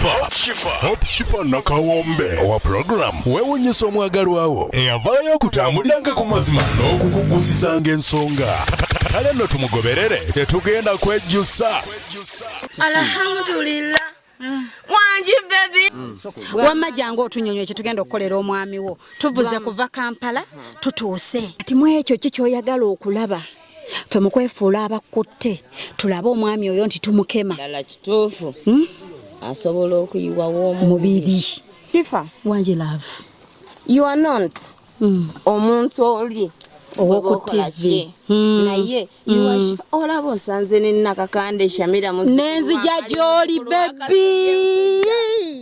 Hope Shifa nakawombe owa program wewunyisa omwagalwawo eyavaayo okutambuliranga ku mazima n'okukugusizanga ensonga. Kale nno tumugoberere tetugenda kwejjusa. Alhamdulillah. Wanji baby. Wamma jangu otunyonyo kitugenda okukolera omwami wo. Tuvuze kuva Kampala tutuuse. Ati mu ekyo kikyoyagala okulaba. Ffe mu kwefuula abakutte tulaba omwami oyo nti tumukema. Dala kituufu. Asobola okuyiwa mubiri. Shifa. Wanji love. You are not. Omuntu oli. Owoku TV. Naye you Shifa. Olaba osanze n'akakande Shamira muzi. Nenzija gy'oli baby.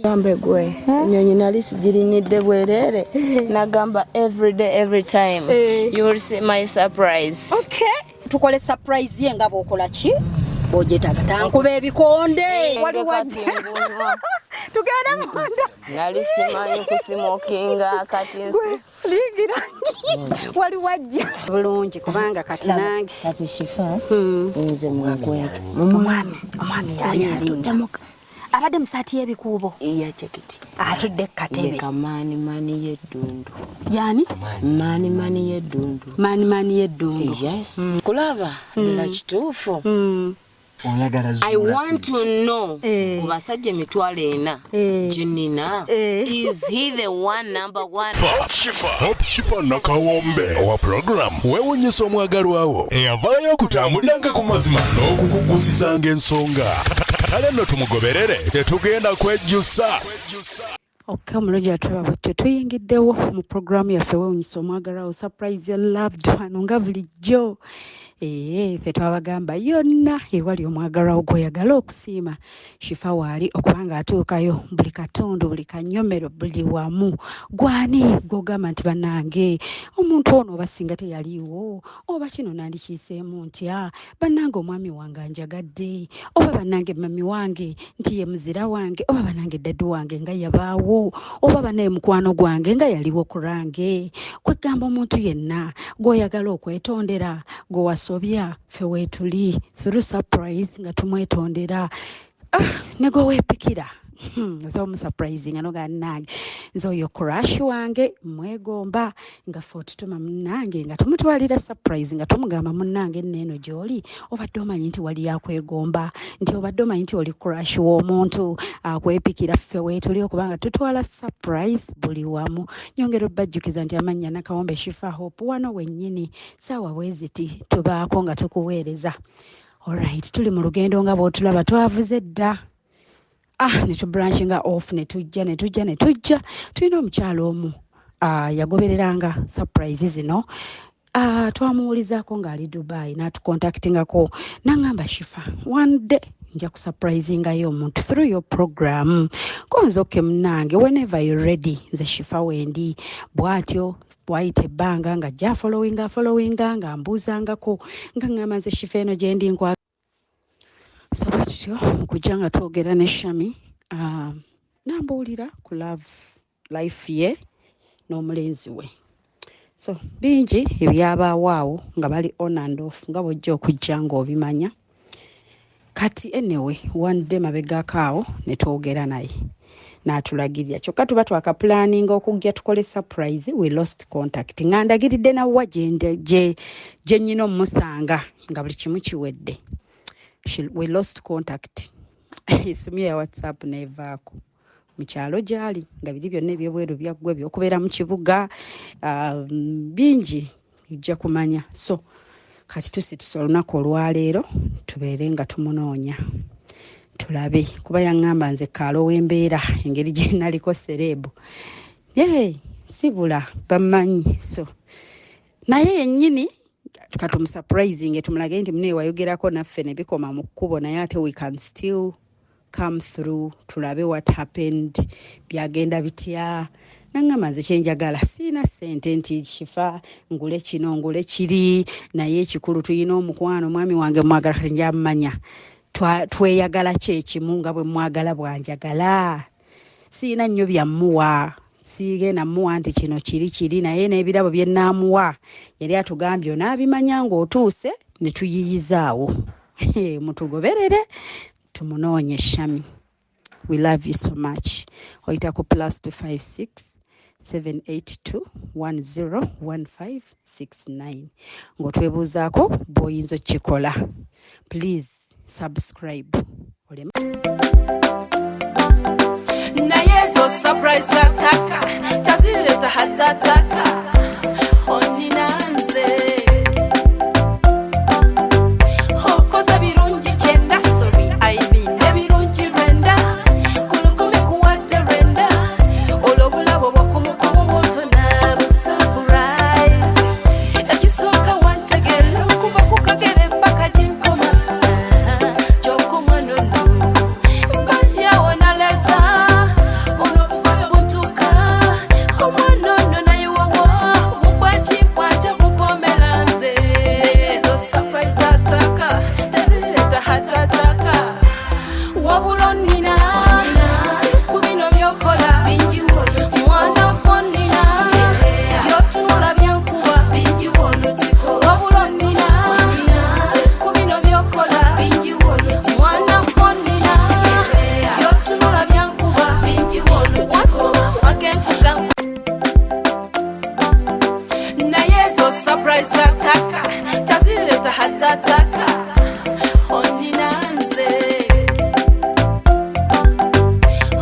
Gambe gwe. Nyonyi nali sigirinidde bwerere. Nagamba every day every time. You will see my surprise. Okay. Tukole surprise ye nga bwokola ki? Ojetaga tankuba ebikonde. Wali wajja. Tugenda munda. Nali simanyi kusimokinga kati nsi. Ligira. Wali wajja. Bulungi kubanga kati nange. Kati Shifa. Nze mwakweka. Omwami yali alindamuka. Abadde musati y'ebikuubo. Iya chekiti. Atudde katebe. Mani yeddundu. Yani? Mani yeddundu. Mani yeddundu. Yes. Kulaba ndala kituufu. I want to know kubasajja emitwalo 4 Jenina is he the one number one? Hope Shifa nakawombe owa program wewunyisa omwagalwawo eyavaayo okutambuliranga ku mazima n'okukugusizanga ensonga. Kale nno tumugoberere tetugenda kwejjusa. Okay, mulungi atulaba bwetyo tuyingiddewo mu programu yaffe wewunyisa omwagalwawo surprise your loved one nga bulijjo. Ffe twabagamba yonna ewali omwagalwawo gw'oyagala okusiima Shifa waali okubanga atuukayo buli katundu buli kanyomero buli wamu gwani gw'ogamba nti bannange omuntu ono oba singa teyaliiwo oba kino nandikiiseemu ntya bannange omwami wange anjagadde oba bannange mami wange nti ye muzira wange oba bannange ddaddu wange nga yabaawo oba bannaye mukwano gwange nga yaliwo ku lwange kwegamba omuntu yenna gw'oyagala okwetondera gwewasobya ffe weetuli through surprise nga tumwetondera ne gwe weepikira nze omusurprising anoga nange nze oyo crush wange mwegomba nga ffe otutuma munnange nga tumutwalira surprise nga tumugamba munnange nneeno gy'oli obadde omanyi nti wali akwegomba nti obadde omanyi nti oli crush w'omuntu akwepikira ffe weetuli okubanga tutwala surprise buli wamu. Nyongera obbajjukiza nti amannya Nakawombe Shifa Hope wano wennyini saawa bweziti tubaako nga tukuweereza. Alright, tuli mu lugendo nga bw'otulaba twavuze dda. Netubranchinga off netujja tulina omukyalo omu yagobereranga surprise zino twamuwulizaako ng'ali Dubai n'atucontactingako n'angamba Shifa one day nja kusurprisingayo omuntu through your program konzoke munange whenever you're ready nze Shifa wendi bwatyo bwayita ebbanga nga ajja followinga nga mbuuzangako nga ngamba nze Shifa eno gye ndi nkwa. So batyo kujja nga twogera ne Shami nambuulira ku love life ye n'omulenzi we. So bingi ebyabaawo awo nga bali on and off nga bw'ojja okujja ng'obimanya. Kati anyway one day mabegako awo ne twogera naye n'atulagirira kyokka tuba twakapulaninga okujja tukole surprise we lost contact nga ndagiridde nawa gye nnyina omusanga nga buli kimu kiwedde. We lost contact. Isimu ya WhatsApp nevaako. Mukyalo gyali nga biri byonna ebyobweru byaggwe by'okubeera mu kibuga bingi ojja kumanya. So kati tusituse olunaku olwaleero tubeere nga tumunoonya tulabe kuba yaŋŋamba nze kaalo w'embeera engeri gye naliko serebu sibula bamanyi. So naye yennyini tukatumusurprising tumulage nti mune wayogerako naffe ne bikoma mu kkubo naye ate we can still come through tulabe what happened byagenda bitya. Nangamba nze kyenjagala siina ssente nti Shifa ngule kino ngule kiri naye ekikulu tulina omukwano mwami wange mwagala kati njamumanya tweyagala kyekimu nga bwe mwagala bwanjagala siina nnyo byamuwa sigenda muwa nti kino kiri naye n'ebirabo bye naamuwa yali atugambye n'abimanya ng'otuuse ne tuyiyizaawo mutugoberere tumunoonye Shami. We love you so much. Oitako +256 782101569. Ngotwebuzaako boyinzo chikola. Please subscribe. Na yeso surprise ataka tazileta hatataka ondinanze hokoza birungi chenda sorry I mean ebirungi renda kulukumi kuwate renda olobulabo bokumukomo botona surprise ekisoka wantegera kuva kukagere paka jinkoma jokoma nono mbanya ona leta surprise ataka tazileta hatataka ondinanze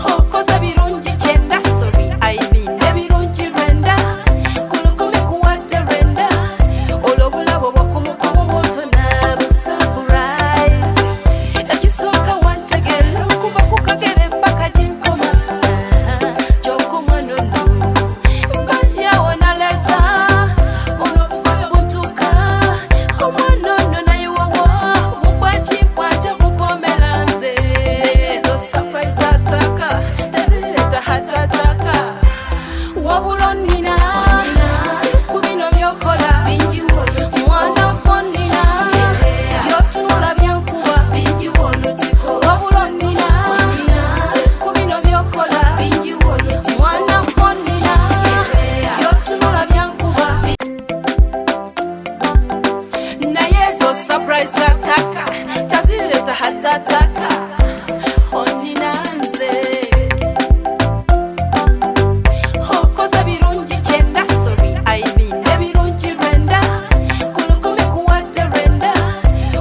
hokoza birungi chenda sorry I mean ebirungi renda kulukumi kuwate renda olobulabo bokumukomo botona surprise ekisoka wantegera kuva kukagere paka jinkoma jokoma nono mbanya ona leta surprise ataka tazileta hatataka ondinanze hokoza birungi chenda sorry I mean ebirungi renda kulukumi kuwate renda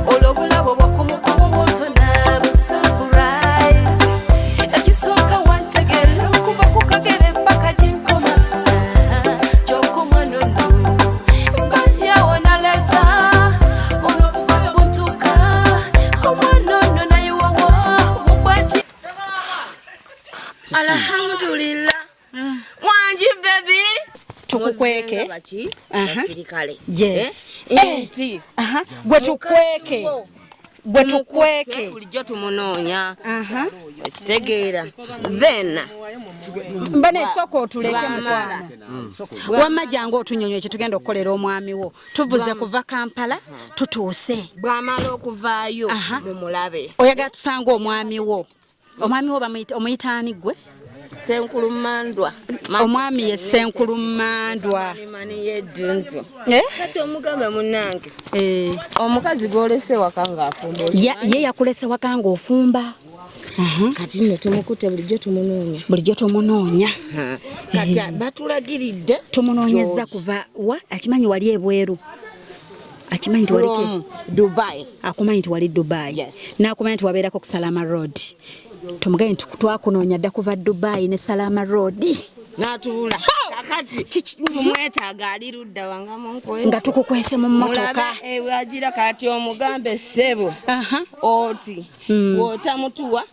olobulabo bokumukomo botona surprise ekisoka wantegera kuva kukagere paka jinkoma jokoma nono mbanya ona leta alhamdulillah wanji baby tukukweke bachi basirikale yes enti gwe tukweke bulijjo tumunonya ekitegeera then mbane soko otuleke mukwana wamma jangu otunyonyo ekitugenda okukolera omwami wo tuvuze kuva Kampala tutuuse bwamala okuvaayo mumulabe oyagala tusanga omwami wo omuyitaani gwe Senkulumandwa omwami ye Senkulumandwa mani yeduntu kati omugambe munange omukazi golese wakanga afumba ye yakulese wakanga ofumba kati nno tumukute bulijjo tumunoonya kati batulagiridde tumunoonyeza kuva wa akimanyi wali ebweru akimanyi nti wali Dubai akumanyi nti wali Dubai n'akumanyi nti wabeerako ku Salama Road tumugaye nti twakunoonya dda kuva Dubai ne Salama Road n'atubula kakati tumwetaaga ali ludda wanga munkwese nga tukukwese mu mmotoka wagira kati omugambe ssebo oti wotamutuwa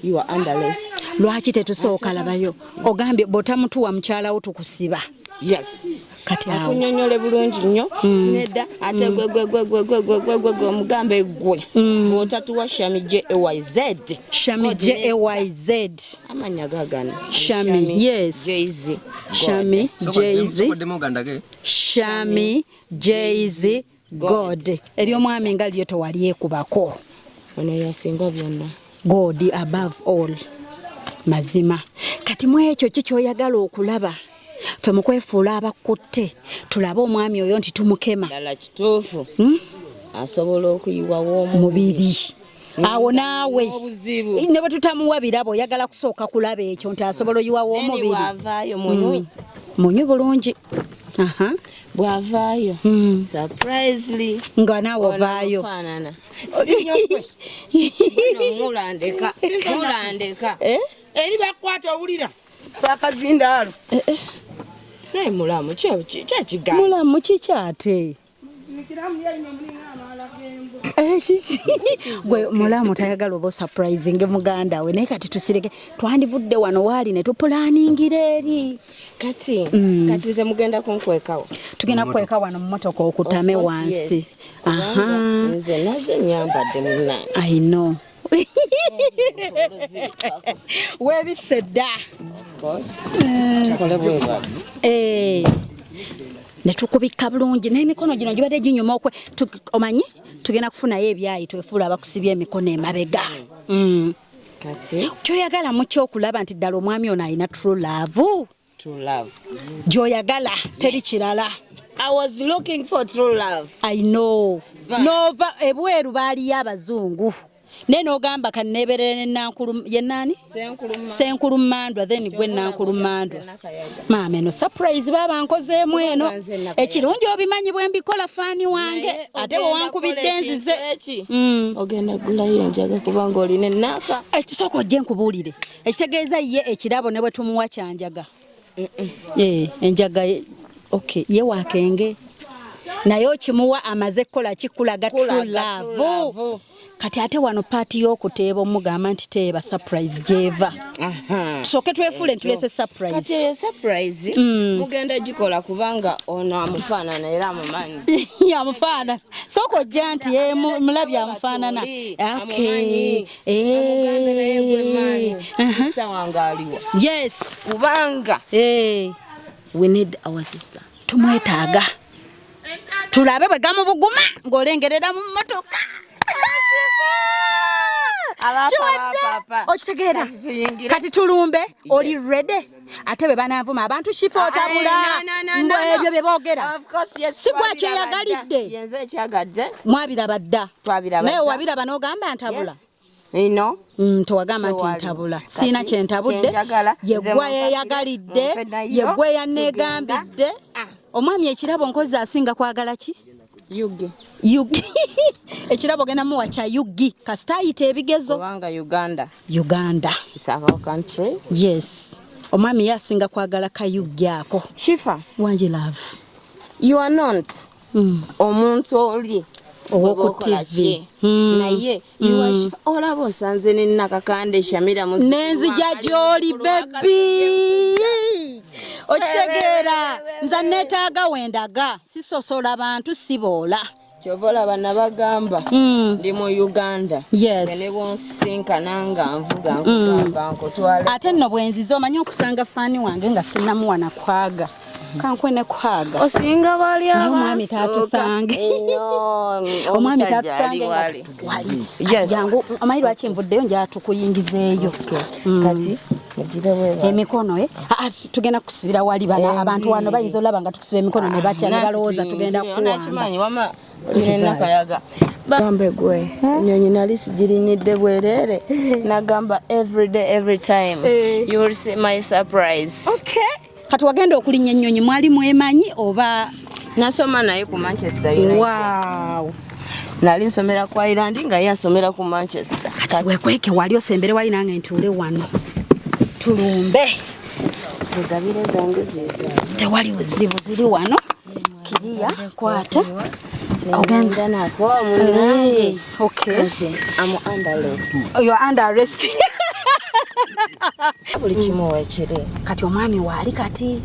you are under arrest lwaki tetusooka labayo ogambye botamutuwa mukyala wo tukusiba yes kati awo akunyonyole bulungi nnyo tinedda ate gwe omugambe gwe bwotatuwa Shami JAYZ amanya gagana Shami yes JAYZ Shami JAYZ Shami JAYZ God eriyo mwami nga lyo tewali ekubako ono yasinga byonna God above all mazima kati mu ekyo kikyoyagala okulaba fe mukwefuula abakutte tulaba omwami oyo nti tumukema ddala kituufu asobola okuyiwa w'omubiri awo naawe ne bwe tutamuwa birabo oyagala kusooka kulaba ekyo nti asobola oyiwawo omubiri bwavaayo munywi munywi bulungi bwavaayo surprisely nga naawe ovaayo mulandeka eri bakwata obulira bakazindaalo naye mulamu kyekigamba mulamu kikyate gwe mulamu tayagala oba surprising muganda we naye kati tusireke twandivudde wano waali ne tupulaningira eri kati nze mugenda kunkwekawo tugenda kukweka wano mu motoka okutame wansi nze naze nyambadde munnange I know webise dda tukole bwe bati ne tukubika bulungi n'emikono gino gibadde ginyuma okwe omanyi tugenda kufunayo ebyayi twefuula abakusibya emikono emabega kati kyoyagala mu kyokulaba nti ddala omwami ono alina true love gy'oyagala teri kirala. I was looking for true love. I know. Nova ebweru baaliyo abazungu naye n'ogamba kanneeberere n'enankulu ye nani senkulu mandwa then gwe nankulu mandwa maama eno surprise baba nkozeemu eno ekirungi obimanyi bwe mbikola faani wange ate wewankubidde enzize ogenda gulayo enjaga kubanga olina ennaaka ekisooka ojje nkubuulire ekitegeeza ye ekirabo ne bwe tumuwa kyanjaga enjaga okay ye wakenge naye okimuwa amaze kukola kikulaga true love kati ate wano paati y'okuteeba omugamba nti teeba surprise gyeva tusooke twefuule ntulese surprise kati eyo surprise mugenda gikola kubanga ono amufaanana era amumanyi amufaanana sooka ojja nti mulabi amufaanana sister wange aliwa yes kubanga we need our sister tumwetaaga tulabe bwe gamubuguma ng'olengerera mu mmotoka okitegeera kati tulumbe oli ready ate bwe banavuma abantu kifo otabula ebyo bye boogera si gwa kyeyagalidde yenze ekyagadde mwabiraba dda naye wabiraba n'ogamba ntabula tewagamba nti ntabula siina kyentabudde yeggwa yeeyagalidde yeggwa eyanneegambidde omwami ekirabo nkozi asinga kwagala ki yugi ekirabo genda muwa kya yugi kasita ayita ebigezo kubanga Uganda is our country. Yes omwami yasinga kwagala kayugi ako Shifa wangi love you are not omuntu oli owoku TV naye you are Shifa olaba osanze n'akakande Shamira muzi nenzija gy'oli baby okitegeera nza neetaaga wendaga sisosola bantu siboola kyovola bana bagamba ndi mu Uganda yes ne bonsinkana nga nvuga nkugamba nkotwale ate nno bwenzize omanyi okusanga faani wange nga sinnamuwana kwaga kankwene kwaga osinga bali omwami tatusange omwami tatusange wali jangu omanyi lwaki nvuddeyo nja tukuyingizeeyo kati emikono tugenda kusibira wali bana abantu wano bayinza olaba nga tukusiba emikono ne batya ne balowooza tugenda kuwamba Kayaga Bambe gwe nyonyi nali sijirinyidde bwerere nagamba every day every time you will see my surprise. Okay kati wagenda okulinnya ennyonyi mwali mwemanyi oba nasoma naye ku Manchester United. Wow nali nsomera ku Ireland nga yasomera ku Manchester. Kati wekweke wali osembere wali nange ntule wano tulumbe Gabire zange ziza tewali buzibu ziri wano kiriya kwata ogenda nako okay I'm under arrest. You're under arrest. Buli kimu wekiri kati omwami wali kati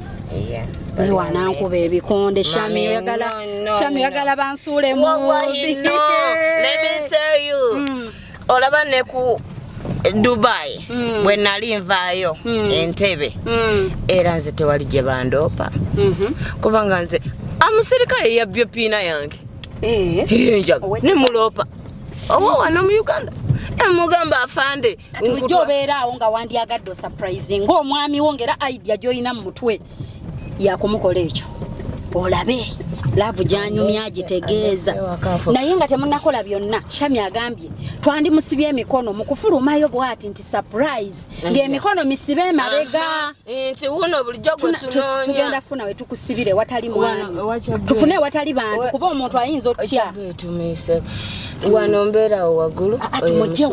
ne wanankuba ebikonde Shami yagala bansuule mu let me tell you olaba ne ku Dubai bwe nali nvaayo Entebbe era nze tewali gye bandoopa kubanga nze amusirikale yabbye piina yange njaga ne muloopa owo wano mu Uganda emugamba afande tujja obeeraawo nga wandyagadde surprising ng'omwami wo ngera idea gy'olina mu mutwe yakumukola ekyo olabe laavu gyanyumya agitegeeza naye nga temunakola byonna Shami agambye twandimusibye emikono mu kufulumayo bw'ati nti surprise ng'emikono misibe emabega nti wuno bulijjo gwe tunoonya tugenda funa we tukusibire watali mwami tufune watali bantu kuba omuntu ayinza okutya tumise wano mbeerawo waggulu tumujje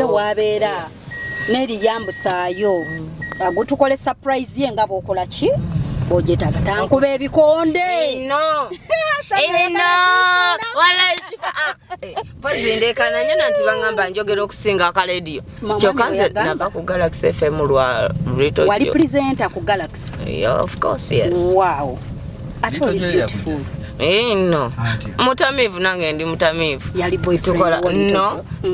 wabeera n'eriyambusaayo agutukole surprise ye nga bw'okola ki bw'ogyetaaga tankuba ebikonde pozindekananyana nti baŋŋamba njogera okusinga akalediyo kyokka nze nava ku Galaxy FM lwa Rito wali presenter ku Galaxy of course yes wow ate oli beautiful no mutamivu nange ndi mutamivu yali boyfriend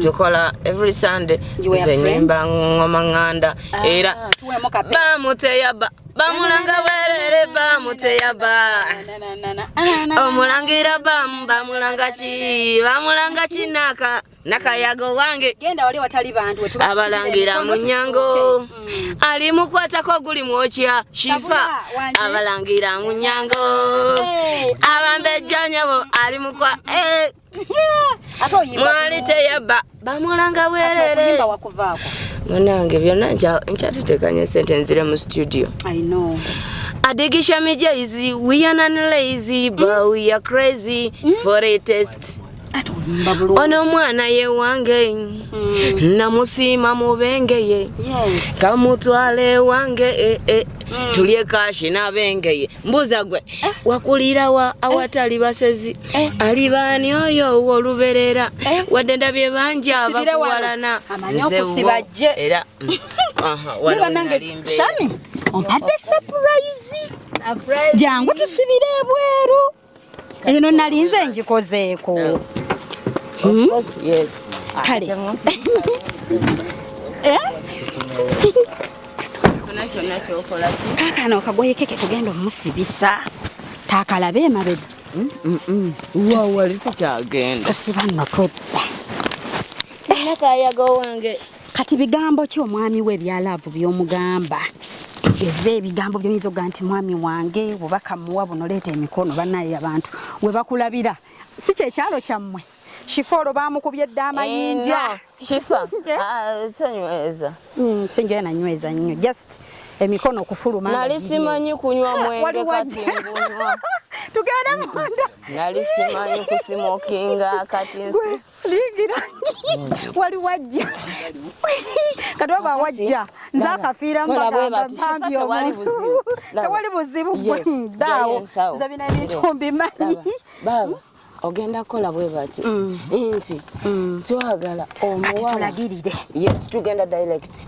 tukola every Sunday ze nyimba ngoma nganda era bamuteyaba bamulanga werere bamuteyaba omulangira bamulanga kinaka nakayago wange genda wali watali bantu abalangira munyango ali mukwatako guli mwokya shifa abalangira munyango abambejjanyabo ali mukwa mwali teyaba bamulanga bwerere munange byonna nkyatitekanye sente nzire mu studio adigisha mijaizi we are not lazy but we are crazy for a test ono mwana ye wange namusima mubengeye kamutwale wange tulye kashi nabengeye mbuza gwe wakulirawa awatali basezi alibani oyo oluberera wadde ndabye banja bakuwalana nze era Shami ompadde surprise jangu tusibire ebweru eno nalinze njikozeeko yes kale kakano kagoye keke tugenda omusibisa takalabe emabega wali tukyagenda tusiba nno twebba nakayago wange kati bigambo ki omwami we ebyalaavu by'omugamba tugeze ebigambo by'oyinza okuga nti mwami wange bubaka muwa buno leeta emikono bannaye abantu we bakulabira si kyekyalo kyammwe Shiforo bamukubye edda amayinja shifa sanyweza singe na nyweza nnyo just emikono kufuluma nali simanyi kunywa mwenge kati mbunywa tugenda munda nali simanyi kusimokinga kati ligira wali wajja kadoba wajja nzaka fira mpambi omuntu tewali buzibu dawo zabina bitumbi manyi baba ogenda kola bwe bati nti twagala omuwala tulagirire yes tugenda direct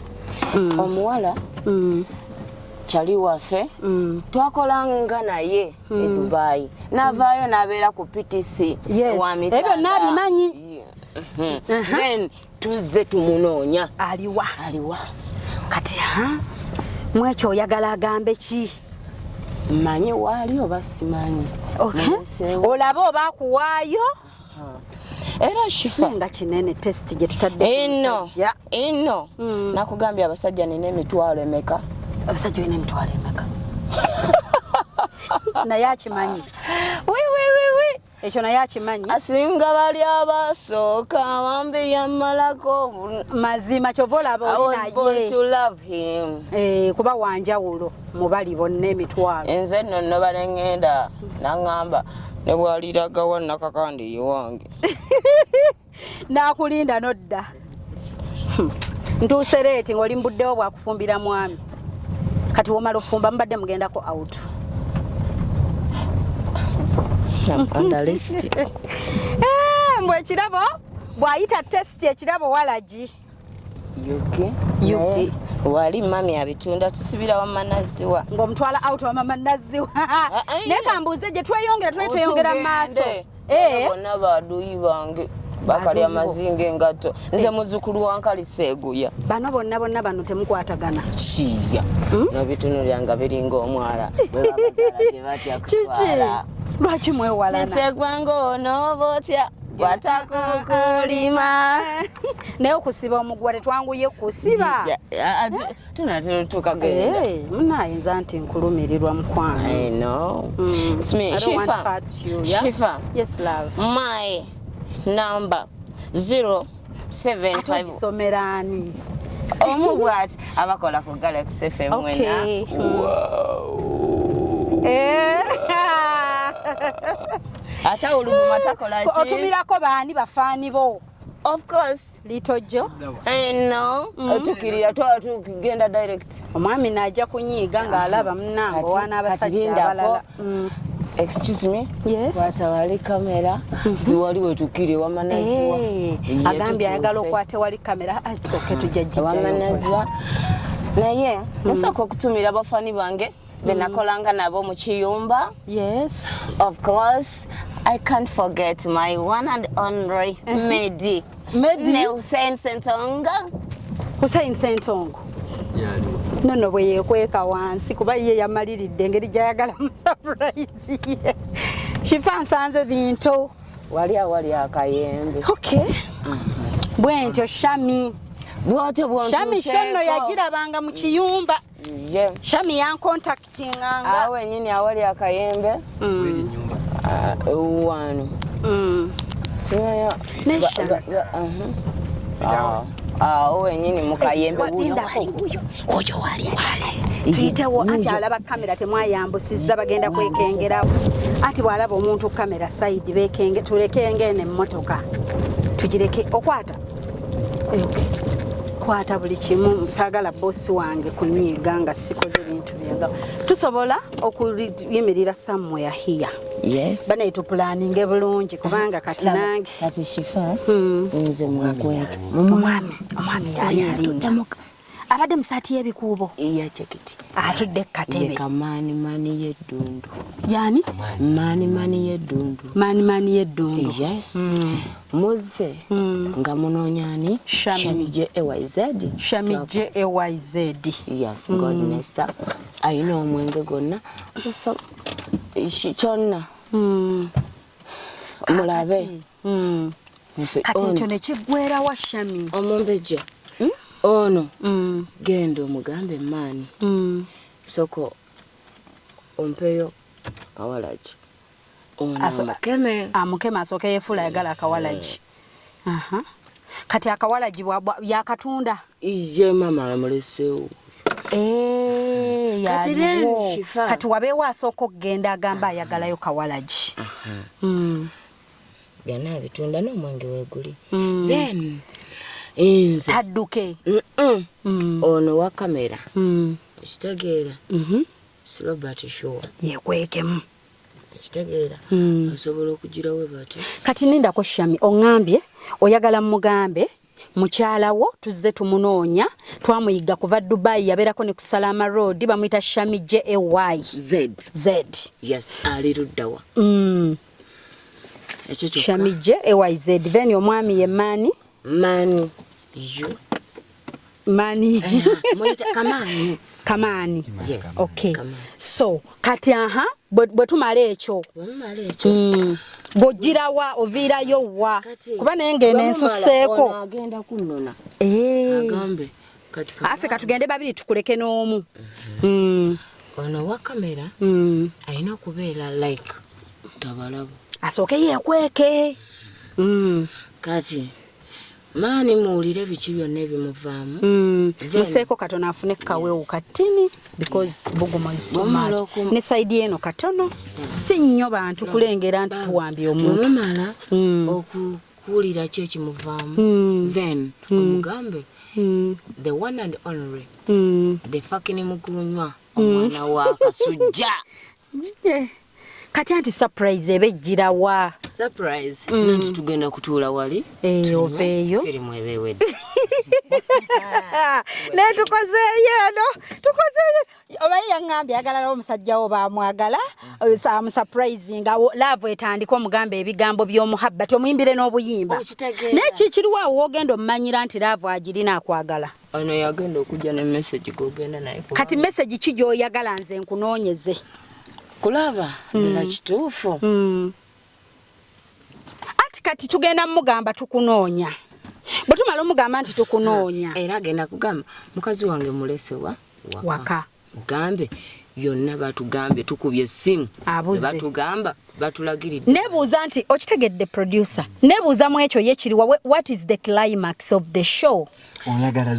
omuwala chali waffe twakolanga naye e Dubai navaayo nabeera ku PTC wa mitanda ebyo nabimanyi then tuzze tumunoonya aliwa kati mwekyo oyagala agambe ki manyi wali oba simanyi olaba oba kuwaayo era shifa nga kinene test gye tutadde ino nakugambye abasajja nina emitwalo emeka abasajja olina emitwalo emeka naye akimanyi ekyo naye akimanyi asinga bali abasooka bambi yamalako mazima kyova olaba olinaye kuba wanjawulo mubali bonna emitwalo enze nno nno balengenda naŋŋamba ne bwaliragawa nakakandi ye wange nakulinda nodda ntuuse leeti ng'oli mbuddewo bwakufumbira mwami kati womala ofumba mubadde mugendako out mbwe ekirabo bw'ayita test ekirabo walagi yuki wali mami abitunda tusibira wa manaziwa ng'omutwala out wa manaziwa naye kambuuze gye tweyongera mu maaso bonna baduyi bange bakali amazinga engato nze muzukulu wankali Seguya bano bonna bano temukwatagana kiya n'obitunulyanga biringa omwala bwe babazaala gye batya kuswala lwaki mwewalana sisegwango ono botya watakukulima naye okusiba omugwa tetwanguye kusiba tunatera tukagenda munayinza nti nkulumirirwa mukwano I know. It's me, I don't want to Shifa. hurt you, yeah? Shifa. Yes, love. My number 075. Somerani. Omubwati abakola ku Galaxy FM mwena. Okay. Ata oluguma takola ki? Otumirako baani bafaani bo. Of course. Little Joe. I know. Otukirira tukigenda direct. Omwami najja kunyiiga ng'alaba munnange wana abasajja abalala. Excuse me? Yes. Watawali kamera ziwali wetukire wamanaziwa. Agambye ayagala okwate wali kamera atsoke tujja jjija. Wamanaziwa. Naye nsooka okutumira abafaani bange benakolanga nabo mu kiyumba. Yes. Of course, I can't forget my one and only Medi. Ne Hussein Sentonga. Hussein Sentongo. Nono bwe yekweka wansi kuba ye yamaliridde engeri gyayagala mu surprise ye. Shifa nsanze bintu. Wali akayembe. Okay. Bwentyo Shami. Bw'oto Shami shono yagirabanga mu kiyumba. Yeah. Shami yancontactinganga. Awe nyini awali akayembe. Wano. Simanya. Nesha. Owe nyini mukayembe uyo wali. Tuyitewo ati alaba kamera temwayambusizza bagenda kwekengerawo. Ati bwalaba omuntu kamera side bekenge tulekenge ne mmotoka. Tugireke okwata. Okay. Kwata buli kimu sagala boss wange kunyiga nga sikoze bintu byenga. Tusobola okuyimirira somewhere here. Yes. Bana itu planning bulungi kubanga kati nange. Kati Shifa. Nze mwakweka. Omwami yali alinda. Abadde musati y'ebikuubo. Iya chekiti. Atudde katebe. Mani yeddundu. Yani? Mani yeddundu. Mani yeddundu. Yes. Muze nga munonyani Shamije AYZ. Shamije AYZ. Yes, God nesta. Ayina omwenge gonna. So kyonna. Mulabe. Kati ekyo ne kiggwera wa Shami. Omumbeje. Ono gendo mugambe mani soko ompeyo kawalaji ono amukeme asoke yefula yagala akawalaji kati akawalaji yakatunda ije mama amulesewo kati wabeewo asooka okugenda agamba ayagalayo kawalaji byonna bitunda n'omwenge weeguli then inze hadduke ono wa kamera kitegeera Robert Shaw yekwekemu kitegeera asobola okugirawo bati kati nindako Shami ongambye oyagala mugambe mukyalawo tuzze tumunoonya twamuyiga kuva Dubai yaberako ne ku Salama Road bamuyita Shami JAYZ. Yes, ali ruddawa Shami JAYZ then omwami ye Mani you Mani Kamani. Yes. Okay. Kamani. So kati bwe tumala ekyo bw'ogirawa oviirayo wa kuba naye ngene ensuseeko agenda kunona agambe kati afe katugende babiri tukuleke n'omu ono wa kamera ayina okubeera like tabalabo asooke yeekweke kati Mani muwulire biki byonna ebimuvaamu museeko katono afune kaweewu katini because buguma is too much ne side eno katono si nnyo bantu kulengera nti tuwambye omuntu mumala okuwulira ki ekimuvaamu then omugambe the one and only the fucking mukunywa omwana wa Kasujja kati anti surprise ebejjira wa surprise nanti tugenda kutuula wali oveeyo firimu ebewedde ne tukozeeyo eno obaye yaŋŋambye agalalawo omusajja wo baamwagala surprise nga laavu etandika omugambe ebigambo by'omuhabbati omuyimbire n'obuyimba naye kikiriwo woogenda omumanyira nti laavu agirina akwagala ono yagenda okujja ne message gogenda naye kati message ki gy'oyagala nze nkunoonyeze kulaba ndala kituufu kati tugenda mugamba tukunoonya bwe tumala omugamba nti tukunoonya era agenda kugamba mukazi wange mulesewa waka mugambe byonna batugambye tukubye essimu batugamba batulagiridde nebuuza nti okitegedde producer nebuuza mu ekyo ye kiriwa what is the climax of the show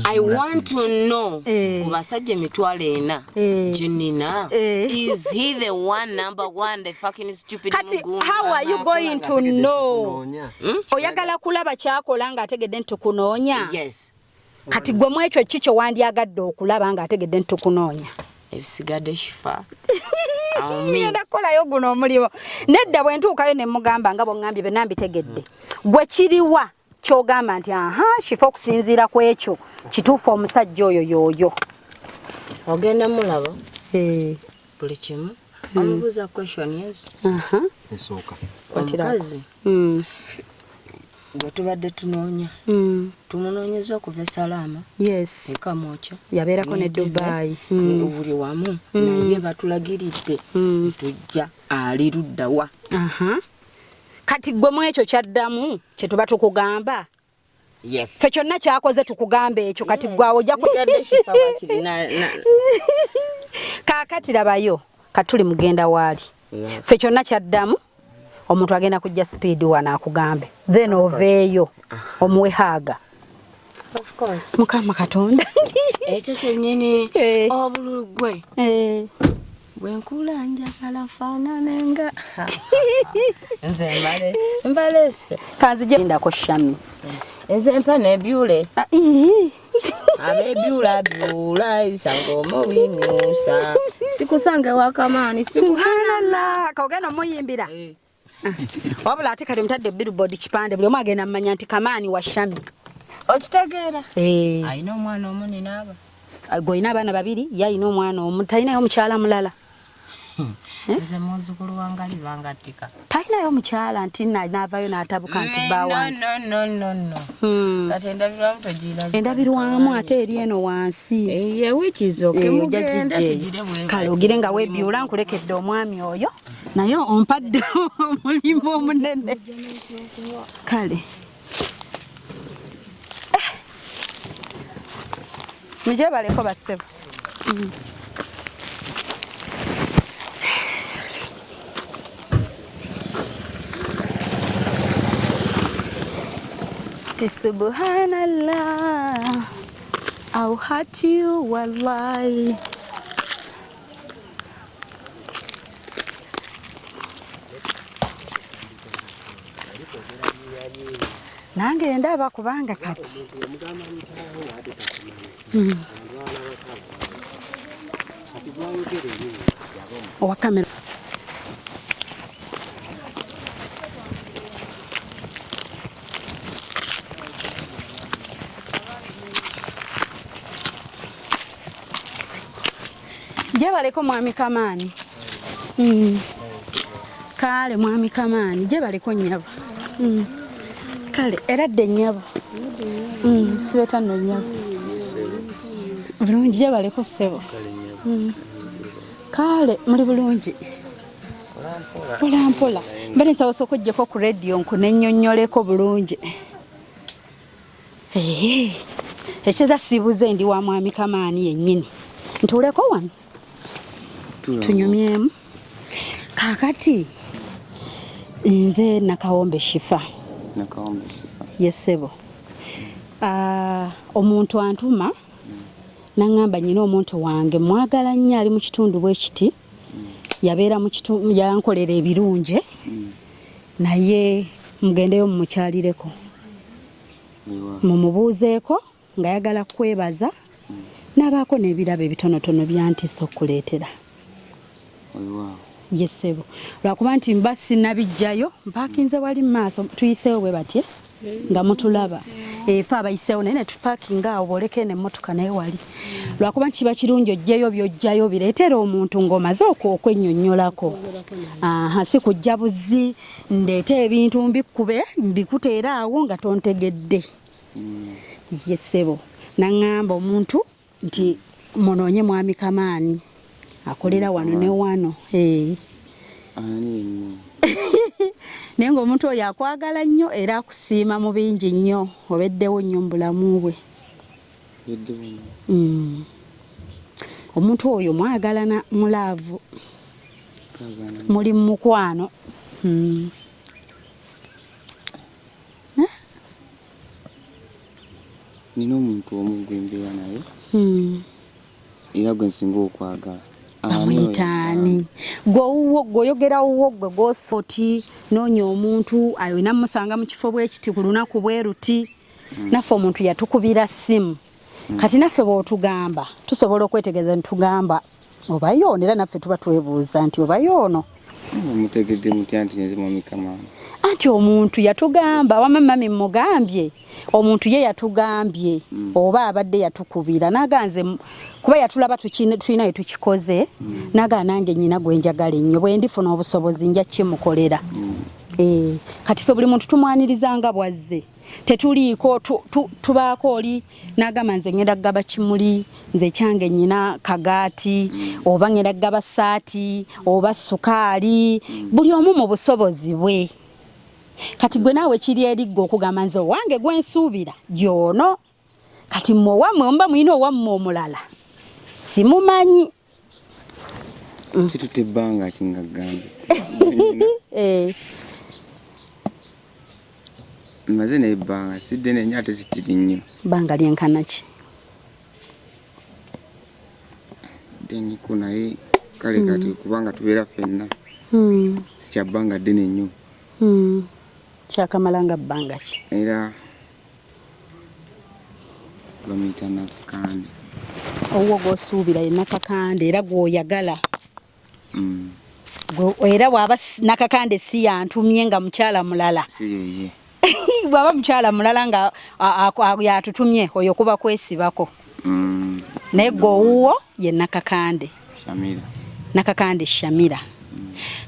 I want to know kubasajja emitwalo 4 Jenina is he the one number one the fucking stupid Kati how are you going to know oyagala kulaba kyakola nga ategedde ntukunoonya yes kati gwe mu ekyo kikyo wandyagadde okulaba nga ategedde ntukunoonya ebisigadde shifa ngenda kukolayo guno omulimu nedda bwe ntuukayo ne mugamba nga bw'ŋŋambye be nambitegedde gwe kiriwa kyogamba nti shifa okusinziira ku ekyo kituufu omusajja oyo yooyo ogenda mulaba buli kimu omubuuza question yes esooka omukazi gwe tubadde tunoonya tumunoonyeza okuva esalaama yes ekamwokya yabeerako ne Dubai buli wamu naye batulagiridde tujja ali luddawa kati gwe mu ekyo kyaddamu kye tuba tukugamba yes ffe kyonna kyakoze tukugamba ekyo kati gwawo ojja kujadde shifa wakiri kaakati labayo katuli mugenda waali ffe kyonna kyaddamu omuntu agenda kujja speed wana akugambe then oveeyo omuwehaaga of course mukama katonda ekyo kyennyini obululu gwe bwenkula njagala faananenga nze mbalese kanzije ndako shami nze mpa nebyule abebyula byula ebisanga omubimyusa sikusange wakamaani subhanallah kogenda muyimbira wabula ate kati mutadde billboard kipande buli omu agenda mmanya nti kamaani wa shami okitegeera ayina omwana omu ninaaba goyina abaana babiri yayina omwana omu talinayo omukyala mulala nze muzzukulu wange alibangattika talinayo omukyala nti naavayo n'atabuka nti bawange kati endabirwamu togiina endabirwamu ate eri eno wansi kale ogire nga webyula nkulekedde omwami oyo naye ompadde omulimu omunene kale mujebaleko bassebo subhanallah I'll hurt you wallahi nange ndaba kubanga kati owa kamera jebaleko mwami kamaani kale mwami kamaani jebaleko nyabo kale eradde nyabo sibeta no nyabo bulungi jebaleko sebo kale muri bulungi mpola mbere nsawosa okujjeko ku radio nkunennyonnyoleko bulungi ekyeza sibuze ndi wa mwami kamaani yennyini ntuleko wano tunyumyemu kakati nze nakawombe shifa yesebo omuntu antuma nangamba nyina omuntu wange mwagala nnyo ali mu kitundu bwe kiti yabeera mu kitundu yankolera ebirungi naye mugendeyo mumukyalireko mumubuuzeeko nga yagala kwebaza nabaako n'ebirabo ebitonotono byantisa okuleetera yesebo lwakuba nti mba sinabijjayo mpakinze wali mu maaso tuyiseewo bwe batye nga mutulaba efe abayiseewo naye netupakinga awo booleko n'emmotoka naye wali lwakuba nti kiba kirungi ojjeyo byojjayo bireetera omuntu ng'omaze okwennyonnyolako si kujja buzzi ndeete ebintu mbikube mbikuteera awo nga tontegedde yesebo naŋŋamba omuntu nti munoonye mwami kamaani akolera wano ne wano Ani naye ng'omuntu oyo akwagala nnyo era akusiima mu bingi nnyo obeddewo nnyo mu bulamu bwe. Omuntu oyo mwagalana mulaavu muli mu mukwano. Nina omuntu omu gwe mbeera naye era gwe nsinga okwagala. Amuyitaani gw'owuwo gw'oyogera wuwo gwe gw'osoti noonya omuntu ayo namusanga mu kifo bwe kiti ku lunaku bwe ruti naffe omuntu yatukubira ssimu kati naffe bw'otugamba tusobola okwetegereza ntugamba oba yoono era naffe tuba twebuuza nti oba yoono mutegedde mutya nti nze mwami Kamaani anti omuntu yatugamba wamma mami mugambye omuntu ye yatugambye oba abadde yatukubira naganze kuba yatulaba tulina ye tukikoze naga nange nnyina gwe njagala ennyo bwe ndifuna obusobozi nja kimukolera. Kati ffe buli muntu tumwanirizanga bwazze tetuliiko tubaako oli n'agamba nze ngenda kugaba kimuli nze kyange nnyina kagaati oba ngenda kugaba ssaati oba sukaali buli omu mu busobozi bwe. Kati gwe naawe kiri eriggo okugamba nze owange gwe nsuubira y'ono kati mmwe owammwe omuba mulina owammwe omulala simumanyi. Kitutte ebbanga kingagambe maze n'ebbanga sidde nenye ate zitiri nnyo. Bbanga lyenkana ki? Ddeniku naye kale kati kubanga tubeera ffenna sikya bbanga ddene nnyo. Kyakamala nga bbanga ki? Era bamuyita Nakakande. Owuwo gw'osuubira ye Nakakande era gw'oyagala. Era bw'aba Nakakande si yantumye nga mukyala mulala. Si yeye. Bw'aba mukyala mulala nga yatutumye oyo kuba kwesibako. Naye gw'owuwo ye Nakakande. Shamira. Nakakande Shamira.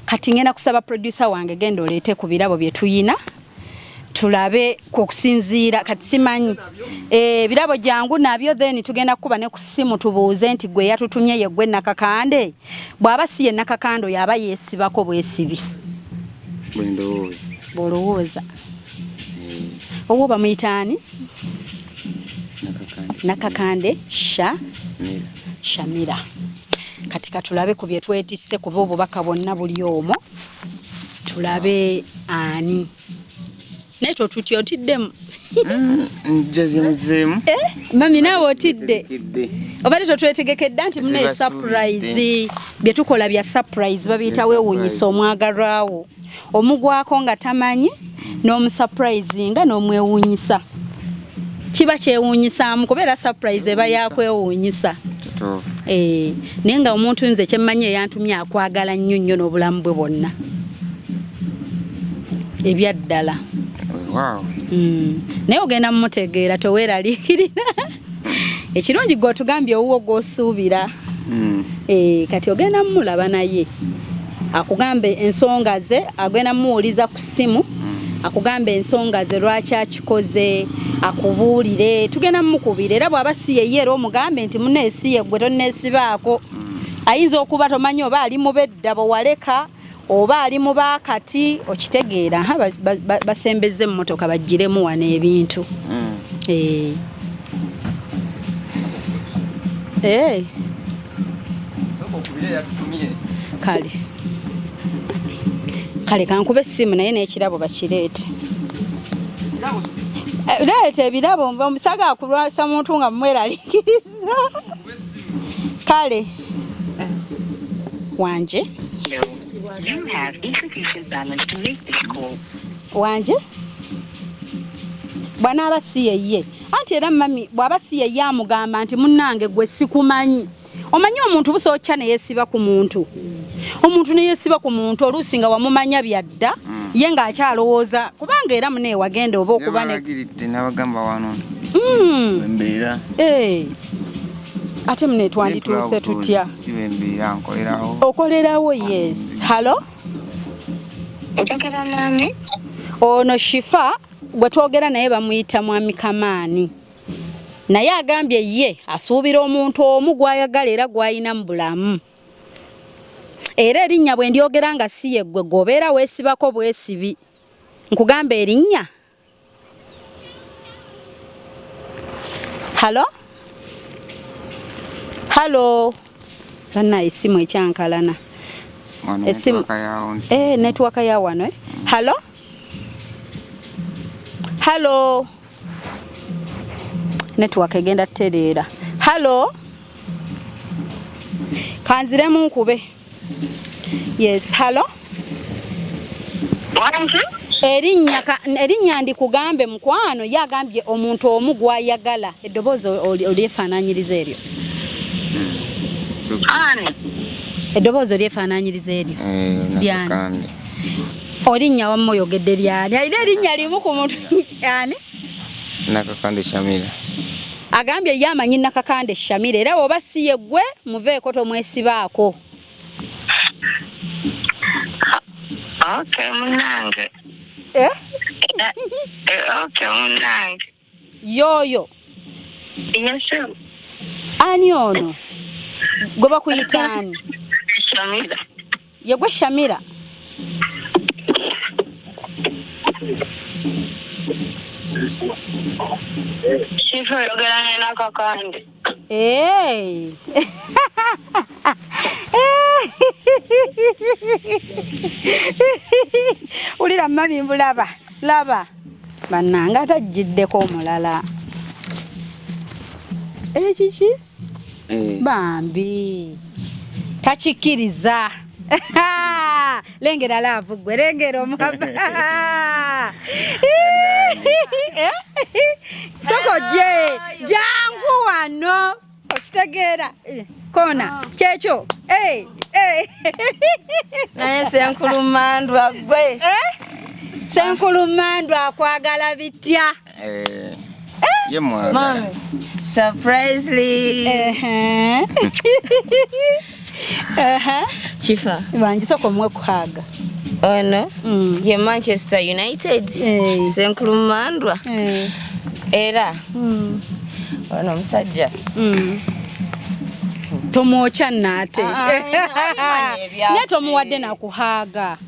Kati ngenda kusaba producer wange genda oleete ku birabo bye tuyina tulabe kusinziira kati simanyi birabo jangu nabyo then tugenda kuba ne ku simu tubuuze nti gwe yatutumye ye gwe Nakakande bw'aba si ye Nakakando yaba yeesibako bwesibi bwolowooza owo bamuyitaani Nakakande Shamira. Kati katulabe ku bye twetisse kuba obubaka bonna buli omo tulabe ani naye tutyo otiddemu mami naawe otidde obadde twetegekedde nti mune surprise bye tukola bya surprise babiyita weewuunyisa omwagalwawo omugwako nga tamanyi n'omusurprise nga n'omwewuunyisa kiba kyewuunyisaamu kubeera surprise eba yakwewuunyisa. Naye nga omuntu nze kyemmanyi eyantumye akwagala nnyo nnyo n'obulamu bwe bwonna ebyaddala. Naye ogenda mumutegeera toweeraliikirira ekirungi gwe otugambye owuwo gw'osuubira kati ogenda mumulaba naye akugambe ensonga ze agenda mumuwuliza ku ssimu akugambe ensonga ze lwaki akikoze akubuulire tugenda mumukubira era bw'aba si yeye era omugambe nti muneesiye gwe tonneesibaako ayinza okuba tomanyi oba ali mu bedda bwewaleka oba ali mu baakati okitegeera basembezze emmotoka bagiremu wano ebintu. Kale kankube essimu naye n'ekirabo bakireete. Leeta ebirabo omusaga akulwasa muntu nga mweraliikiriza. Kale wanje wanje bw'anaaba si yeye anti era mami bw'aba si yeye amugamba nti munnange gwe sikumanyi omanyi omuntu busooca ne yeesiba ku muntu omuntu ne yeesiba ku muntu oluusi nga wamumanya byadda ye ng'akyalowooza kubanga era mune wagenda oba okuba ate mune twandituuse tutya okolerawo. Yes. Halo ono Shifa gwe twogera naye bamuyita mwami Kamaani naye agambye ye asuubira omuntu omu gw'ayagala era gw'ayina mu bulamu Era erinnya bwe ndyogera nga si ye ggwe gobeera weesibako bwesibi. Nkugamba erinnya. Halo? Halo? Bana esimu ekyankalana. Esimu. Network ya wano Halo? Halo? Network egenda tereera. Halo? Kanziremu nkube. Yes, halo? Erinnya ndikugambe mukwano yagambye omuntu omu gwayagala eddoboozi olyefaananyiriza eryo. Eddoboozi olyefaananyiriza eryo. Lyani? Olinnya wamma oyogedde lyani? Ayina erinnya limu ku muntu yani? Nakakande Shamira. Agambye ye amanyi Nakakande Shamira era oba si ye ggwe muveeko tomwesibaako. Okay, munange. Okay, munange. Yoyo. Yes, sir. Ani ono? Gwe bakuyita ani? Shamira. Ye gwe Shamira. Shifu yogerane Nakakande. Ulira mami mbulaba. Laba. Bannanga tajjiddeko omulala. Kiki? Bambi. Takikkiriza. Lengera laavu gwe lengera omuhaba. Sokoje jangu wano okitegeera kona kyekyo naye Senkulumandwa gwe Senkulumandwa akwagala bitya Ye mwagala. Surprisingly. Chifa. Banjisoko mwe kuhaga. Ono ye Manchester United. Senkulumandwa. Era. Ono musajja. Tomwocha nate. Neto muwadde na kuhaga.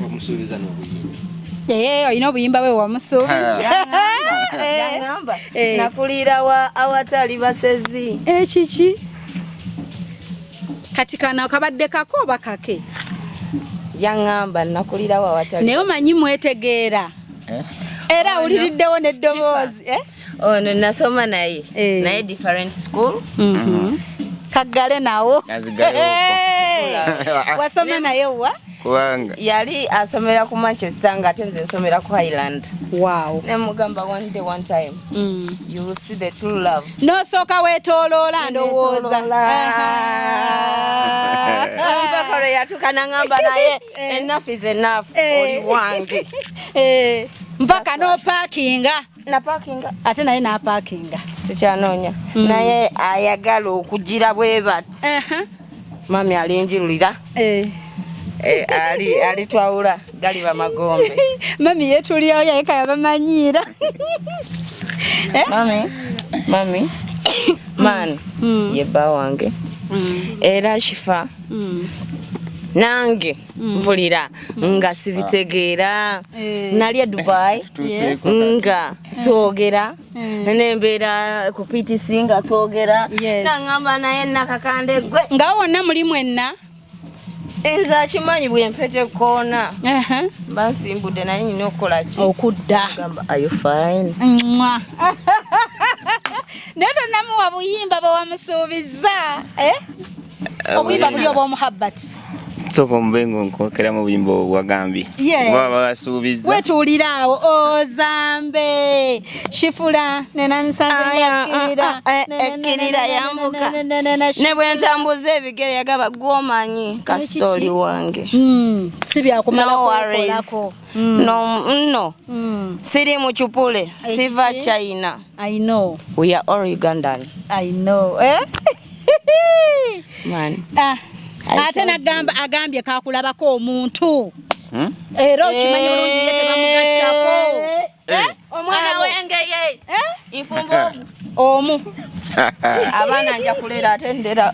Omusuubiza n'obuyimba. Olina obuyimba bwe wamusuubiza. Yangamba nakulira wa awatali basezi. Kiki? Kati kana kabadde kako oba kake? Yangamba nakulira wa awatali. Naye omanyi mwetegeera. Era uliriddewo n'eddoboozi. Ono nasoma naye. Naye different school. Kaggale nawo. Wasoma naye wa? Kubanga yali asomera ku Manchester nga tenze nsomera ku Highland. Wow. Ne mugamba one time. You will see the true love. No soka wetoloola ndowooza. Bakolo yatukana ngamba naye enough is enough. Oli wange. Mpaka no parkinga. Na parkinga. Ate naye na parkinga. Sikyanonya. Naye ayagala okugira bwe bat. Mami alinjirulira. Ali twawula gali bamagombe. Mami yetuliyo yeka yabamanyira. Mami man yeba wange era Shifa nange mpulira nga sibitegeera nalya Dubai nga soogera nembeera ku PTC nga soogera nangamba naye Nakakande gwe nga wonna muli mwenna enza kimanyi bwe mpete koona bansimbudde naye nyina okukola ki okudda gamba are you fine neto namuwa buyimba bwe wamusuubiza obuyimba buli obw'omuhabbati soka omubengo nkwokera mu buyimba obwagambye baba basuubiza wetuulira awo ozambe shifula ekkirira yambuka ne bwe ntambuza ebigere yagaba gwomanyi kasooli wange si byakumalakolako no siri mu Chupule siva China I know we are all Ugandan I know man ate agambye kakulabako omuntu era okimanyi bulungi ye tebamugattako omwana wenge ye infumbo omu abaana nja kulera ate ndera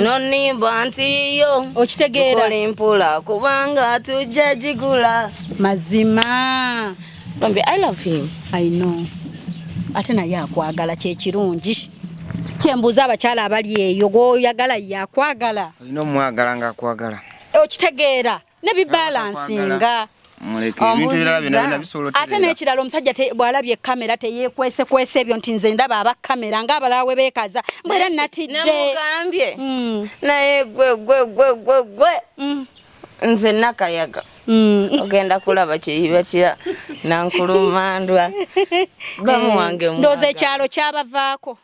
nonimba nti yo okitegeera tukola mpula kubanga tujja gigula mazima bambi I love him. I know ate naye akwagala kyekirungi kyembuuza abakyala abali eyo gwoyagala yakwagala olina omwagala nga akwagala okitegeera ne bibalansinga ate n'ekirala omusajja bw'alabye kamera teyeekwese ebyo nti nze ndaba aba kamera ng'abalala we beekaza mbwera natidde namugambye naye gwe nze nakayaga ogenda kulaba kyeyibakira nankulumandwa bamuwange ndooza ekyalo kyabavaako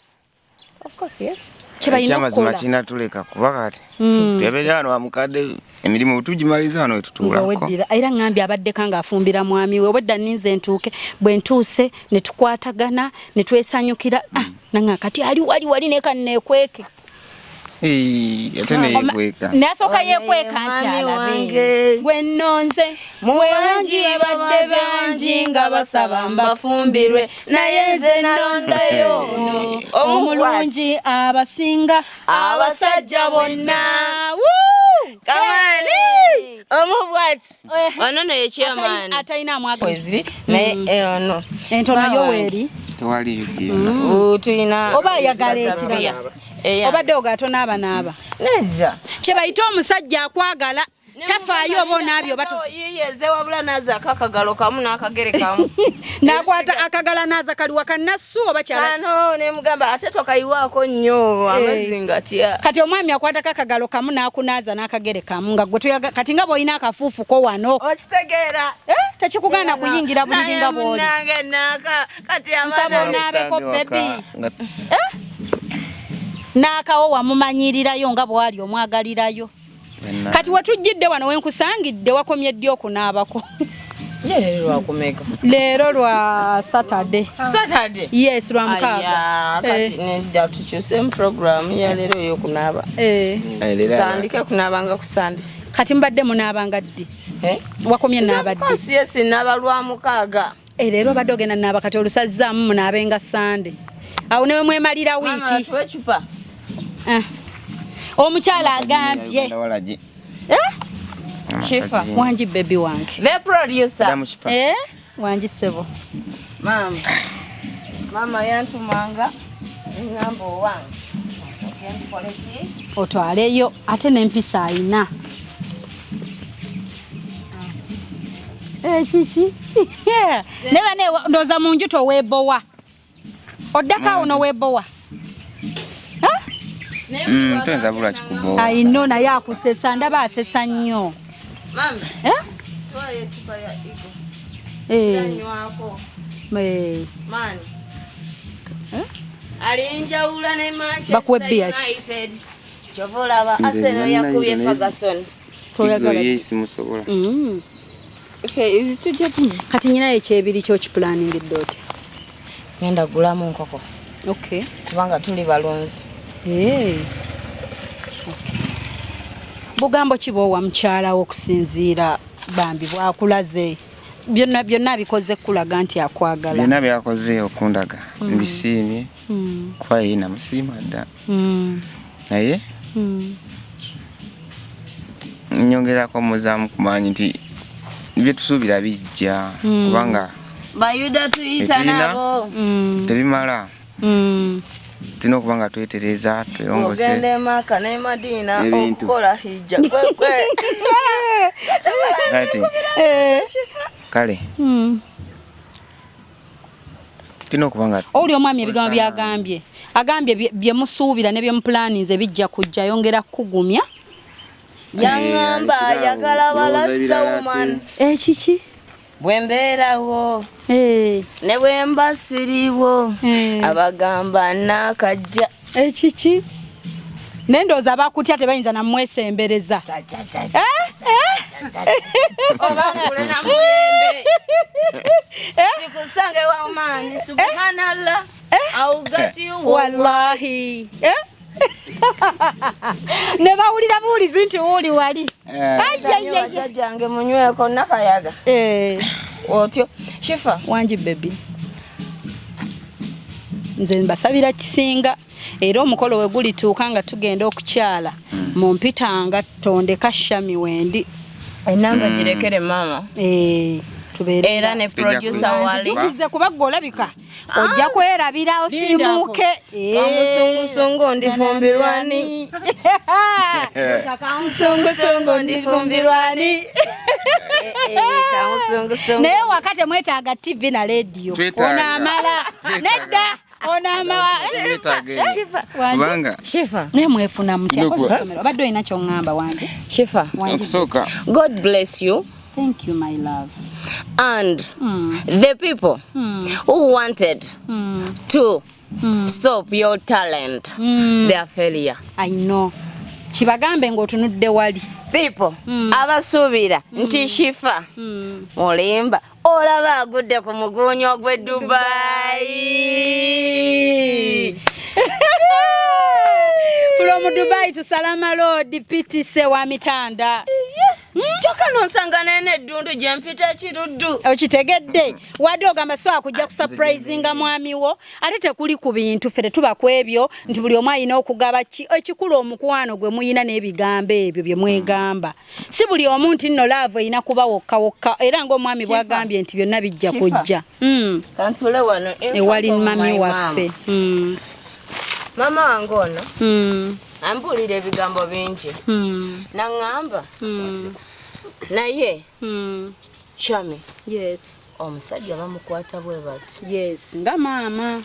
kyamazima kinatuleka kuba kati tubeera wano wamukadde emirimu tugimaliza wano wetutuulako era ngambye abaddeko ng'afumbira mwami we wedda ninze ntuuke bwe ntuuse ne tukwatagana ne twesanyukira nanga kati ali wali neka neekweke Ate neyekweka. Nasooka yekweka nti alabe. Gwe nnonze. Muwangi babadde bangi nga basaba mbafumbirwe. Naye nze nalondayo ono. Omulungi abasinga abasajja bonna. Kamani! Omubwati. Ono naye chairman. Atayina mwagezi. Naye ono. Entono yoweri. Tewali yogera. Tuyina. Oba ayagala ekirala. Obadde ogatona abanaaba. Neza. Kye bayita omusajja akwagala. Tafaayo oba onaabyo bato. Yiyeze wabula naza akagalo kamu n'akagere kamu. Nakwata akagala naza kaliwa kanassu oba kyala. Ano ne mugamba ate tokayiwaako nnyo amazzi nga tya. Kati omwami akwata akagalo kamu n'akunaaza n'akagere kamu nga gwe toyaga kati nga bw'olina akafuufuko wano. Okitegeera. Tekikugaana kuyingira buliri nga bw'oli. Nange naaka kati Nsaba onaabeko bebi. N'akawo wamumanyirirayo nga bw'ali omwagalirayo. Kati watujjidde wano wenkusangidde wakomye ddi okunaabako. Leero lwakumeka. Leero lwa Saturday. Saturday? Yes, lwa mukaaga. Kati nedda tukyuse mu program ya leero y'okunaaba. Tutandike kunaabanga ku Sunday. Kati mbadde munaabanga ddi? Wakomye naabadde. Kasi yesi naaba lwa mukaaga. Leero badde ogenda naaba kati olusazzaamu munaabenga Sunday. Awo newe mwemalira wiiki. Mama tuwe chupa. Omukyala agambye. Shifa. Wanji baby wange. The producer. Wanji sebo. Mama yantumanga ngamba wange. Otwaleyo ate n'empisa ayina. Chichi. Neba ne ndoza munju to webowa. Oddaka ono webowa. Ntenza bula kikubo. Ayino naye akusesa ndaba asesa nnyo. Mama. Twaye chupa ya iko. Yanywako. Mani. Alinjawula ne Manchester United. Chovola ba Arsenal yakubye Ferguson. Toyagala yesi musobola. Kati nyina ekyebiri kyo kiplaningidde oti. Ngenda gulamu nkoko. Okay. Kubanga tuli balunzi. Bugambo kibowa mukyala okusinziira bambi bwakulaze byonna bikoze kulaga nti akwagala. Byonna byakoze okundaga mbisiimye kuba yina musiima dda. Naye nyongerako muzaamu kumanyi nti bye tusuubira bijja kubanga bayuda tuyita nabo tebimala. Tino kubanga twetereza twelongose. Ogende Maka ne Madina okukola hijja kwekwe. Ati. Kale. Tino kubanga oli omwami ebigambo byagambye. Agambye bye musuubira ne bye muplaninze bijja kujja yongera kugumya. Yangamba yagala balasta woman. Kiki? Bwembeerawo ne bwemba siriwo abagamba nakajja. Kiki? Nendoza bakutya tebayinza namwesembereza. Obangule na muyembe. Sikusange wa mani subhanallah. I'll get you wallahi. Ne bawulira buulizi nti uli wali. Jange munyweko nakayaga. Otyo Shifa wanji baby. Nze mbasabira kisinga era omukolo we gulituuka nga tugenda okukyala mumpitanga tondeka shami wendi enanga girekere mama. Tubeera era ne producer wali tugize kuba olabika ojja kwerabira osimuke. Kamusungusungu ndifumbirwani. Kamusungusungu ndifumbirwani. Kamusungusungu. Naye wakati mwetaaga TV na radio onaamala nedda onaamala kubanga Shifa ne mwefuna mutya kozosomero badde olina kyongamba wange. Shifa okusoka. God bless you. Thank you my love. And the people who wanted to stop your talent, their failure. I know. Kibagambe ng'otunudde wali. People abasuubira nti Shifa mulimba olaba agudde ku mugunyo gwe Dubai. From Dubai to Salama Road pitise wa mitanda. Choka nonsangana n'eddundu gye mpita kiruddu. Okitegedde wadde ogamba so akujja kusurprisinga mwami wo ate tekuli ku bintu ffe tetuba ku ebyo nti buli omu alina okugaba ekikulu omukwano gwe muyina n'ebigambo ebyo bye mwegamba si buli omu nti nno laavu erina kuba wokka wokka era ng'omwami bwagambye nti byonna bijja kujja Kantule wano ewali mami waffe mama wange ono ambuulira ebigambo bingi naŋŋamba naye Shami yes omusajja bamukwata bwe bati yes nga maama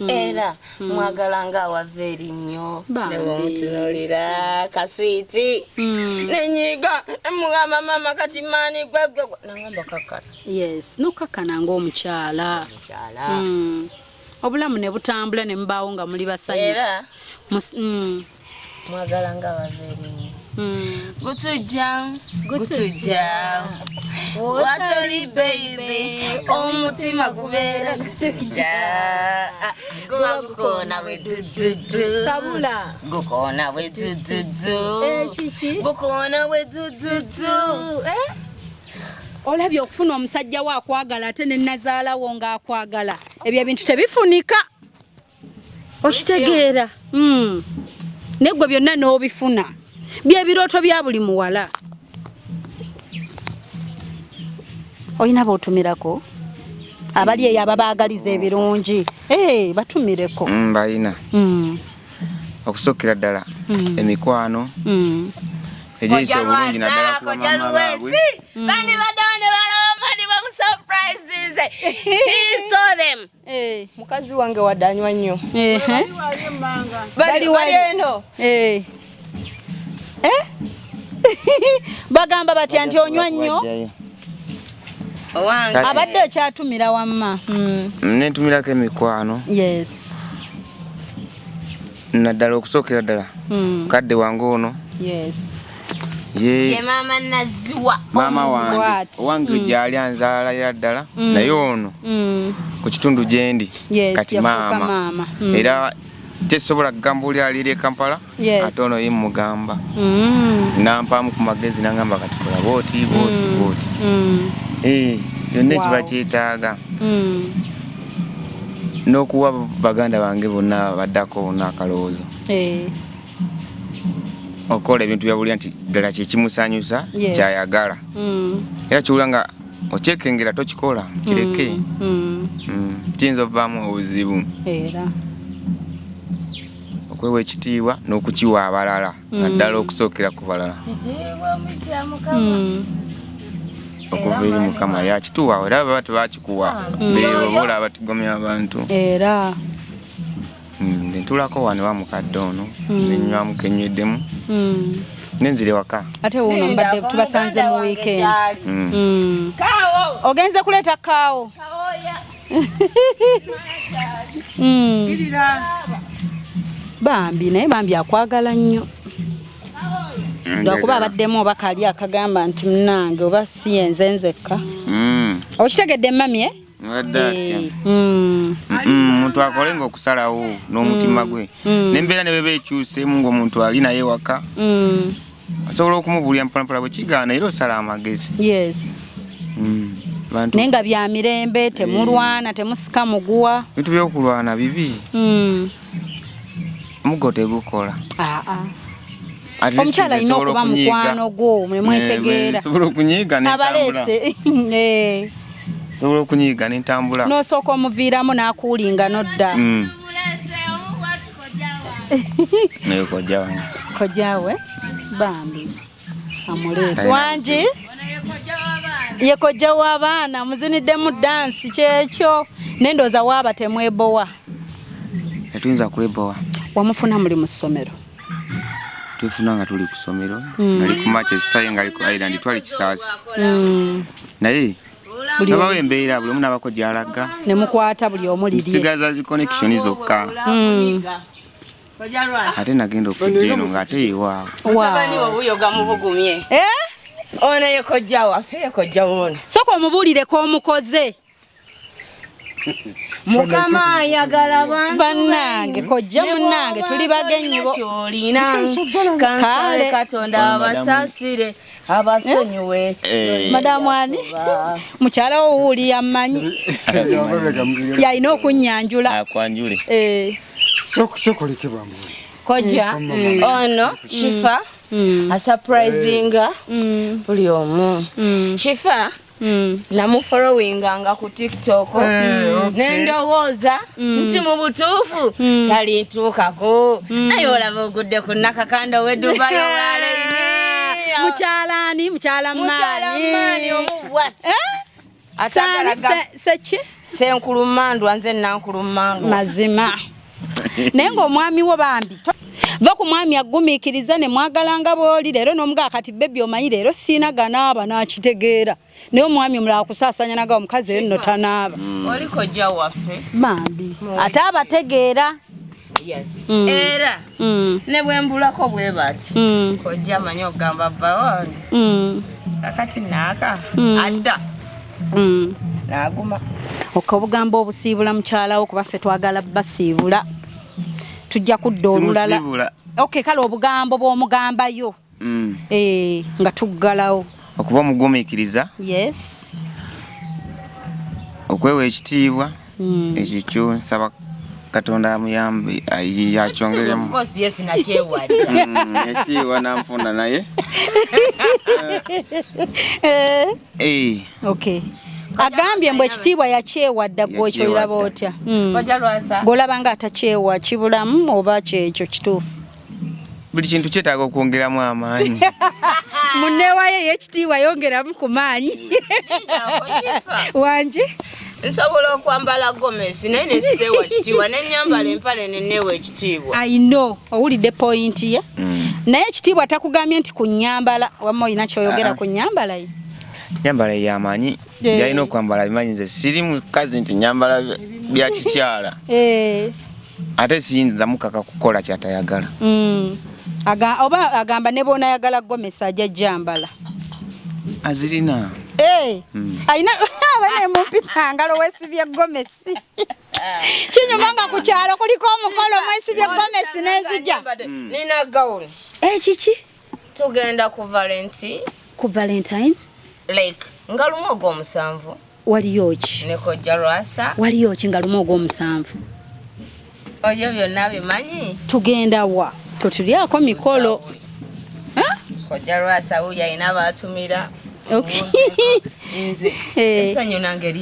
era mwagala nga awava erinnya ne bwemutunuulira kaswiti nenyiga emugamba mama kati maani gwegwe naŋŋamba kakala yes nokakana ng'omukyala obulamu ne butambula ne mbaawo nga muli basanyufu era mwagala nga awava erinnya gutujja watoli baby omutima gubeera gutujja gukona we dududu sabula gukona we dududu gukona we dududu olabye okufuna omusajja wa akwagala ate ne nazaalawo ng'akwagala ebyo ebintu tebifunika okitegeera neggwe byonna n'obifuna byebirooto bya buli muwala olina bootumirako abali eyo ababaagaliza ebirungi batumireko Mbalina okusookera ddala emikwano egyeyisa obulungi naddala ku bamama baabwe bani badone balomani bamusurprises he told them mukazi wange wadanywa nnyo bali eno bagamba batya nti onywa nnyo abadde ekyatumira wamma nentumirako emikwano yes naddala okusookera ddala kadde wange ono yes ye mama naziwa mama wange gyali anzaalira ddala naye ono ku kitundu gyendi kati maama era tesobola kugamba oli aliira e Kampala ate ono ye mugamba nampaamu ku magezi nangamba kati kola booti byonna ekiba kyetaaga n'okuwa baganda bange bonna baddako n'akalowoozo okola ebintu byabulira nti ddala kyekimusanyusa kyayagala era kiwula nga okyekengera tokikola kireke kiyinza ovaamu obuzibu okwewa ekitiibwa n'okukiwa abalala naddala okusookera ku balala okuva eri Mukama yakituwa era baba tebakikuwa beebola abatugomya abantu era ntulako wano wa mukadde ono nenywamu kenyweddemu nenzire waka ate wuno mbadde tubasanze mu weekend ogenze kuleeta kaawo bambi naye bambi akwagala nnyo lwakuba abaddemu oba kali akagamba nti munange oba si yenze nzekka okitegedde mami omuntu akolenga okusalawo n'omutima gwe n'embeera ne beba ekyuseemu ng'omuntu ali naye waka asobola okumubulya mpolampola bwe kigaana era osala amagezi naye nga bya mirembe temulwana temusika muguwa bintu by'okulwana bibi omuggo tegukola omukyala alina okuba mukwano gwo mwemwetegeera sobola okunyiiga abalese sobola okunyiiga n'entambula n'osooka omuviiramu n'akuulinga n'odda naye kojja wange kojjawe bambi amuleesi wangi ye kojja w'abaana muziniddemu dansi kyekyo nendooza waaba temwebowa tetuyinza kwebowa wamufuna muli mu ssomero twefuna nga tuli ku ssomero nali ku Manchester nga ali ku Island twali Kisaasi naye nabawo embeera buli omu nabako gy'alaga ne mukwata buli omu lirye nsigaza zi connection zokka ate nagenda okujja eno ng'ate mutabani wo buyoga mubugumye ono ye kojja waffe ye kojja wono soka omubuulireko omukoze mukama ayagala bannange kojja munnange tuli bagenyi bo kyolina kansale katonda abasaasire abasonyiwe madamu ani mukyala wo wuuli yammanyi yalina okunyanjula akwanjule sokolekebwa kojja ono Shifa asurprisinga buli omu Shifa namufollowinganga ku TikTok nendowooza nti mu butuufu talituukako naye olaba ogudde ku nakakanda we Dubai owaleini mukyalani mukyala maani omubwat seki senkulumandwa nze nankulumandwa mazima naye ng'omwami wo bambi va ku mwami agumiikiriza ne mwagalanga bw'oli leero n'omugaa kati bebi omanyi leero siina ganaaba n'akitegeera naye omwami omulala kusaasanya naga omukazi eyo nno tanaaba oli kojja waffe bambi ate abategeera era ne bwe mbulako bwe bati kojja amanyi okugamba bbawange kakati naaka adda n'aguma okobugamba obusiibula mukyalawo kuba ffe twagala basiibula tujja kudda olulala okay kale obugambo bw'omugambayo nga tuggalawo okuba omugumiikiriza yes okwewa ekitiibwa ekyo kyo nsaba katonda amuyambe yakyongeremu ekitiibwa nanfunda naye okay agambye mbu ekitiibwa yakyewa dda gwekyo olaba otya golaba nga atakyewa kibulamu oba kyekyo kituufu buli kintu kyetaaga okwongeramu amaanyi munneewayo ey'ekitiibwa yongeramu ku maanyi wanje nsobola okwambala gomesi naye nesiteewa kitiibwa nenyambala empale neneewa ekitiibwa I know owulidde pointi ye naye ekitiibwa takugambye nti ku nnyambala wamma olina kyoyogera ku nnyambala ye nyambala y'amaanyi byalina okwambala bimanyi nze siri mukazi nti nyambala bya kikyala ate siyinza mukaka kukola kyatayagala oba agamba ne boonayagala gomesi ajja jjambala azirina ayina abane mumpita ngalo wesibye gomesi kinyuma nga ku kyalo kuliko omukolo mwesibye gomesi n'enzija nina gawuni kiki tugenda ku Valentine like nga lumu ogw'omusanvu waliyo ki ne kojja Lwasa waliyo ki nga lumu ogw'omusanvu oyo byonna bimanyi tugenda wa totulyako mikolo kojja Lwasa wuyo alina baatumira nze essanyu nange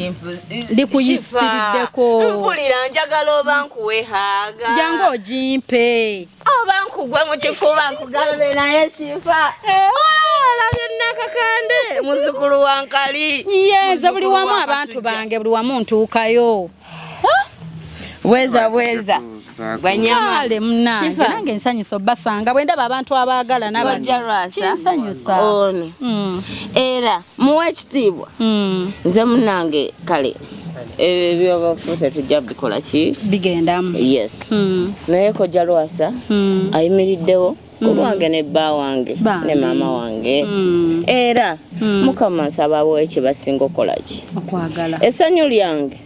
likuyisiriddeko mpulira njagala oba nkuwehaaga jangu ogimpe oba nkugwe mu kifuba nkugabe naye Shifa olabye nakakande muzukulu wa nkali yeza buli wamu abantu bange buli wamu ntuukayo bweza gwanyamale munange nange nsanyusa obbasanga bwe ndaba abantu abaagala n'abakinsanyusa ono era muwa ekitiibwa nze munange kale ebyobafuute tujja bikola ki bigendamu yes naye kojja Lwasa ayimiriddewo ku lwange ne bba wange ne maama wange era mukama nsabawo ekibasinga okola ki okwagala essanyu lyange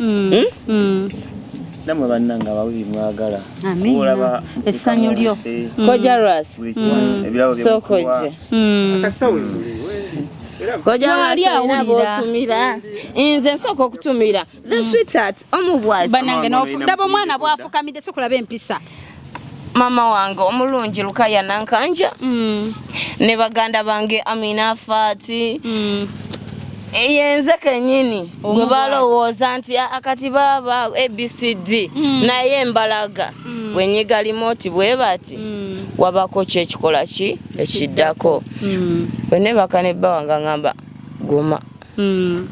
namwe bannanga babiri mwagala amina essanyu lyo kojja Lwasa sokojja kojja Lwasa alina b'otumira nze nsooka okutumira the sweetheart omubwazi bannange ndaba omwana bwafukamidde sokulaba empisa mama wange omulungi Lukaya Nankanja ne baganda bange Amina Fati yenze kenyini gwe balowooza nti akati baba ABCD naye mbalaga bwenyiga limoti bwe bati wabako kyekikola ki ekiddako bwene bakane bawanga ngamba guma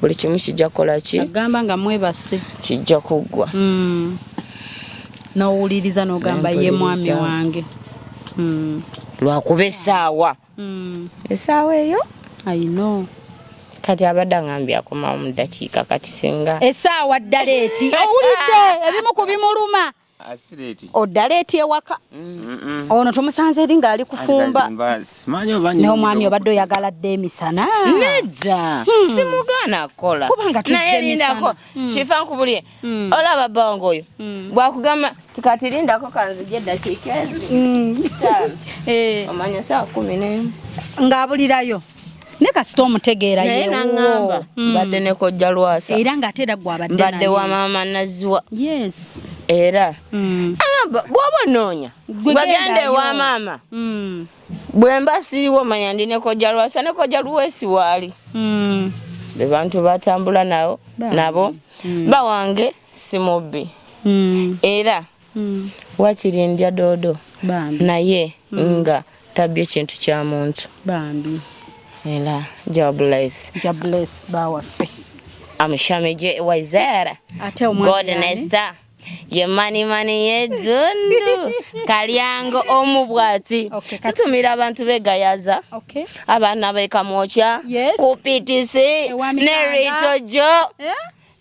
buli kimu kijja kukola ki agamba nga mwebase kijja kuggwa n'owuliriza n'ogamba ye mwami wange lwakuba essaawa eyo I know kati abadde angambye akomawo mu ddakiika kati singa essaawa ddala eti owulidde ebimu ku bimuluma Asireti. Oddaleeti ewaka. Ono tumusanze eri ng'ali kufumba. Simanyi oba naye omwami obadde oyagala dde emisana. Nedda. Simugaana akola. Kubanga tuzze emisana. Shifa nkubulye. Olaba bongo oyo. Bwakugamba tikati lindako kanzije eddakiika ezi. Omanya saa 11. Ng'abulirayo. Ne kasita omutegeera yeewo. Mbadde ne kojja Lwasa. Era ng'ate era gwe abadde naye. Mbadde wa maama Naziwa. Yes. Era. Bw'oba onoonya. Bagende wa maama. Bwe mba siriwo manya ndi ne kojja Lwasa ne kojja Luweesi waali. Be bantu batambula nabo. Bawange si mubbi. Era. Wakiri ndya doodo. Naye nga tabye kintu kya muntu. Bambi. Ela, God bless. God bless bawaffe. Amushamije waizera. Ate omwana. God nesta. Ye mani yedundu. Kalyango omubwati. Tutumira abantu begayaza. Okay. Abana bekamwocha. Yes. Kupitisi. Ne Rito Jo.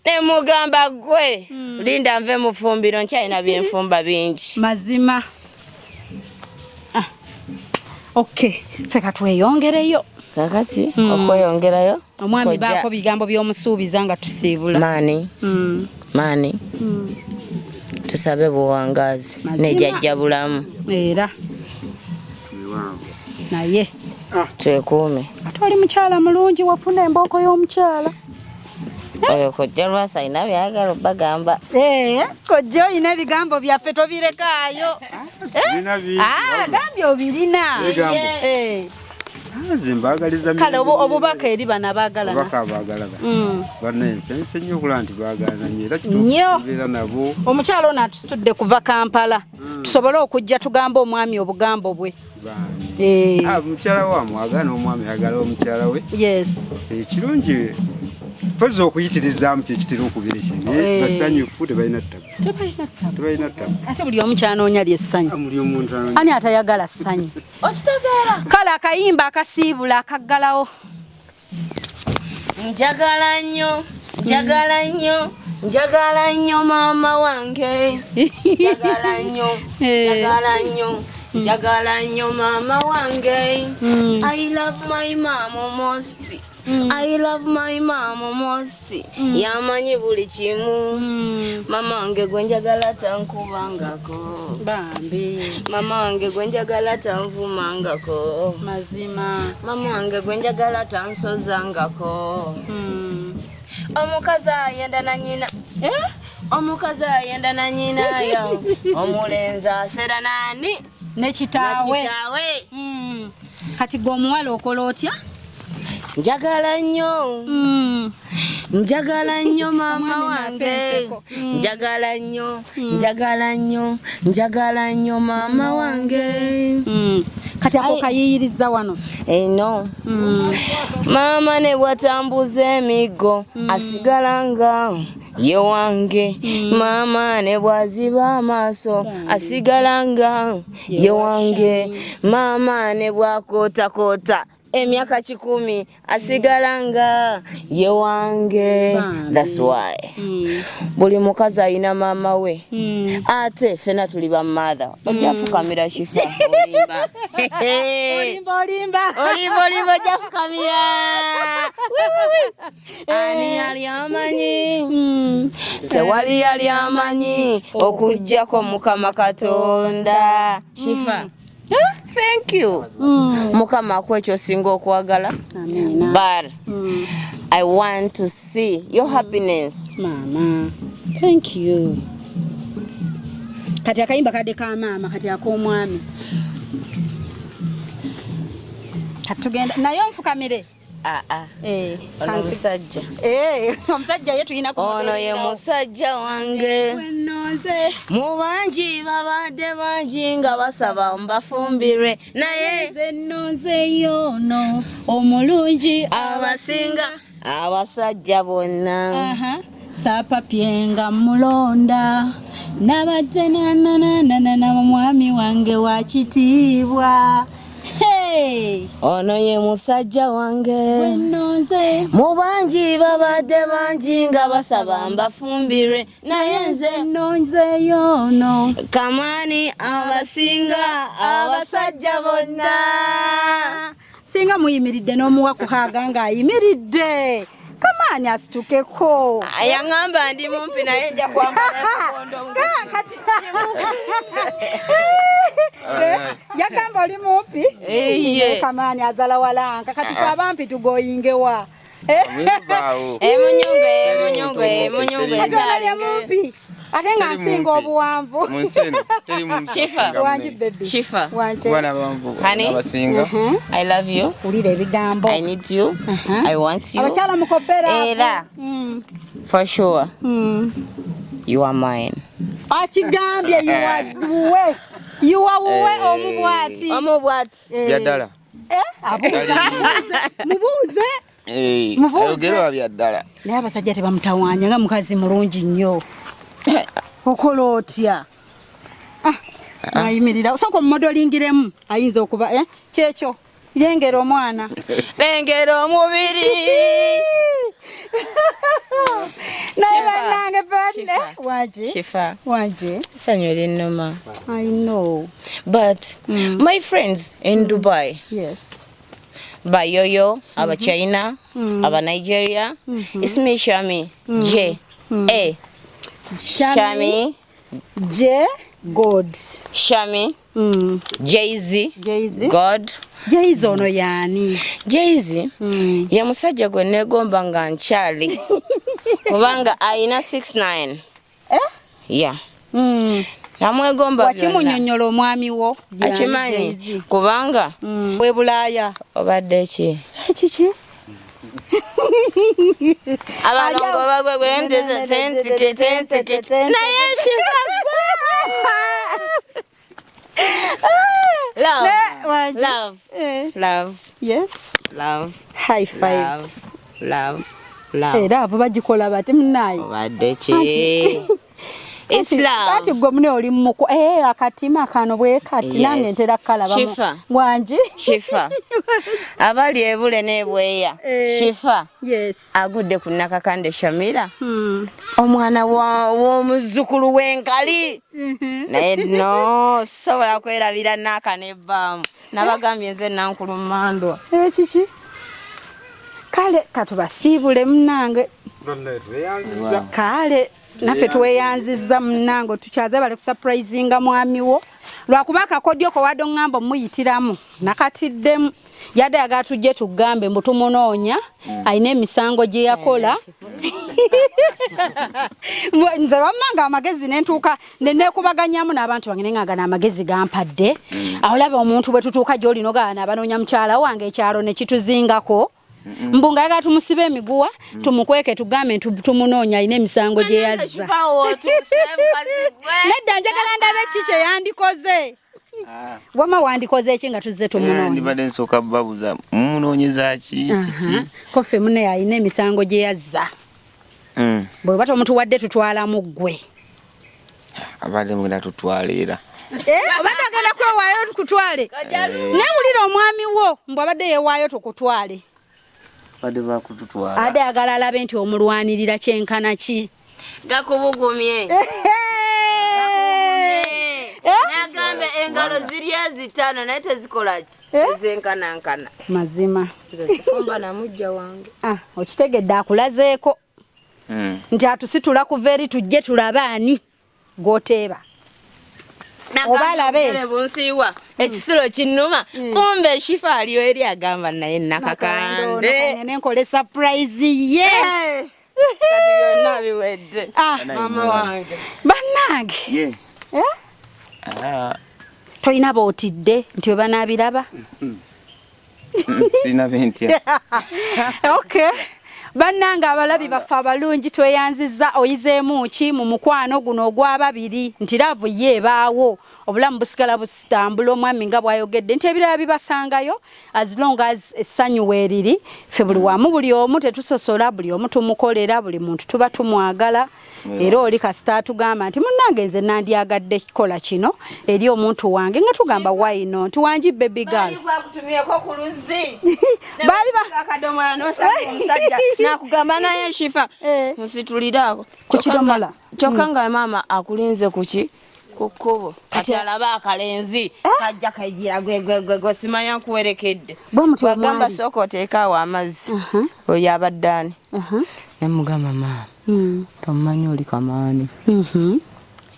Ne mugamba gwe. Linda nve mufumbiro nchaina byenfumba bingi. Mazima. Okay. Feka tweyongereyo. Kakati okweyongerayo omwami baako bigambo by'omusuubiza nga tusiibula maani tusabe buwangazi ne jjajja bulamu era naye twekuume ate oli mukyala mulungi wafuna embooko y'omukyala oyo kojja Lwasa alina byagala bagamba kojja olina ebigambo byaffe tobirekaayo gambye obirina Zimbagaliza kale obubaka eri bana bagalana bagalana banense nnyo okulaba nti bagalana nnyo era kituufu nabo omukyala ono atutudde kuva Kampala tusobole okujja tugamba omwami obugambo bwe omukyala we amwagala n'omwami agala omukyala we yes ekirungi pozi okuyitirizaamu kyekitera okubeera ekintu basanyufu tebalina ttabu ate buli omu kyanoonya lyessanyu ani atayagala ssanyu okitegeera kale akayimba akasiibula akaggalawo njagala nnyo maama wange njagala nnyo maama wange I love my mama most I love my mama most yamanyi buli kimu mama wange gwe njagala tankubangako bambi mama wange gwe njagala tanvumangako mazima mama wange gwe njagala tansozangako omukazi ayenda na nyina omukazi ayenda na nyina yo omulenzi asera nani ne kitaawe kati gwe omuwala okola otya njagala nnyo maama wange njagala nnyo maama wange kati ako kayiyiriza wano eno maama ne bwatambuza emiggo asigalanga ye wange maama ne bwaziba amaaso asigalanga ye wange maama ne bwakootakoota emyaka 10 asigalanga ye wange that's why buli mukazi ayina maama we ate fena tuli ba mother ojafukamira Shifa olimba ojafukamira ani yali amanyi tewali yali amanyi okujjako Mukama Katonda Shifa thank you Mukama akwekyo singa okwagala but I want to see your happiness mama thank you kati akayimba kadde ka mama kati ak'omwami katugenda naye onfukamire omusajja omusajja ye tulina ono ye musajja wange mubangi babadde bangi nga basaba mbafumbirwe naye zennozeyono omulungi abasinga abasajja bonna saapapyenga mulonda nabadde nananana mwami wange wa kitiibwa ono ye musajja wange Wenonze. mubanji babadde bangi nga basaba mbafumbirwe naye nze Nonze yono. kamani abasinga abasajja bonna Singa muyimiridde n'omuwa kuhaaga ng'ayimiridde. Kamani asitukeko. yaŋŋamba ndi mumpi naye nja kwambala kondomu Kati. Yagamba oli mumpi? Eye. Kamani azala walanka. Kati fe abampi tugoyingewa. emunyungwe Kati obalya mumpi. Ate nga nsinga obuwanvu. Shifa. Wanji baby. Shifa. Wanje. Honey. Abasinga. I love you. Ulira ebigambo. I need you. I want you. Abakyala mukobera. Era. For sure. You are mine. Akigambye yuwa wuwe omubwati. Omubwati. Byaddala. Mubuuze. Ayogerwa byaddala. Naye abasajja tebamutawanya nga mukazi mulungi nnyo. Okola otya? Nayimirira. Osooka omumodolingiremu ayinza okuba kyekyo. Yengera omwana. Lengera omubiri. Naye bannange bane. Wanje. Shifa. Wanje. Sanyo linnuma. I know. But my friends in Dubai. Yes. Bayoyo, aba China, aba Nigeria. It's me Shami. J. A. Shami. J. God. Shami. Jay-Z. Jay-Z. God. Jay-Z ono yani. Jay-Z. Ya musajja gwe negomba nga nkyali. Kubanga ayina 6'9". Yeah. Namwegomba byonna. Wakimunyonnyola omwami wo. Akimanyi. Kubanga. We Bulaaya. Obadde ki? Kiki? Abalongo bagwe ndeze tentike. Naye Love. Yes. Love. High five. Love. Era abo bagikola bati munayi. Obadde ki? It's love. Kati gwe mune oli muko akatima kano bwe kati nange ntera kalabamu. Shifa. Wanje. Shifa. Abali ebule nebweya. Shifa. Yes. Agudde ku Nakakande Shamira. Omwana w'omuzzukulu w'enkali. Naye no sobola kwerabira Naka n'ebbaamu. Nabagambye nze Nankulumandwa. Kiki? Kale katubasiibule munange. Kale naffe tweyanzizza munango tukyaze bali kusurprisinga mwami wo lwakuba akakodyo ko wadde ngamba muyitiramu nakatiddemu yadde agatujje tugambe mbutumunoonya ayina emisango gye yakola nze wammanga amagezi nentuuka nenekubaganyamu n'abantu bange nengagana amagezi gampadde aho laba omuntu bwe tutuuka gy'olino gaana abanoonya mukyala wange ekyalo ne kituzingako mbunga yaga tumusibe emiguwa tumukweke tugambe tumunoonya ayina emisango gye yazza nedda njagala ndabe kiki yandikoze wama wandikoze ki nga tuzze tumunoonya ndibadde nsooka babuza mumunoonyeza ki kofe mune ayina emisango gye yazza bwe bata omuntu wadde tutwalamu ggwe abadde mugenda tutwaleera obadde agenda kwewaayo tukutwale newulira omwami wo mbw abadde yeewaayo tukutwale badde bakututwala ade agala alabe nti omulwanirira kyenkana ki gakubugumye nagambe engalo ziri ezitano naye tezikola ki zenkanankana mazima zifumba na mujja wange okitegedde akulazeeko nti atusitula kuva eri tujje tulabe ani goteeba oba alabe bunsiiwa ekisiro kinnuma kumbe Shifa aliyo eri agamba naye Nakakande nenkole surprise ye kati byonna biwedde mama wange bannange tolina bootidde nti we banaabiraba sirina bentya okay bannange abalabi baffe abalungi tweyanzizza oyizeemu ki mu mukwano guno ogw'ababiri nti laavu ye ebaawo obulamu busigala busitambula omwami nga bwayogedde nti ebirala bibasangayo as long as essanyu weeriri ffe buli wamu buli omu tetusosola buli omu tumukolera buli muntu tuba tumwagala era oli kasita atugamba nti munnange nze nandyagadde kikola kino eri omuntu wange nga tugamba wayino nti wangi baby girl akadomola nosaka omusajja nakugamba naye Shifa musituliraako ku kidomola kyokka nga maama akulinze kuki kukubo kati alaba akalenzi kajja kayigira gwe simanya nkuwerekedde bagamba sooka oteekaawo amazzi oyo abaddaani nemugamba maama tomumanyi oli kamaani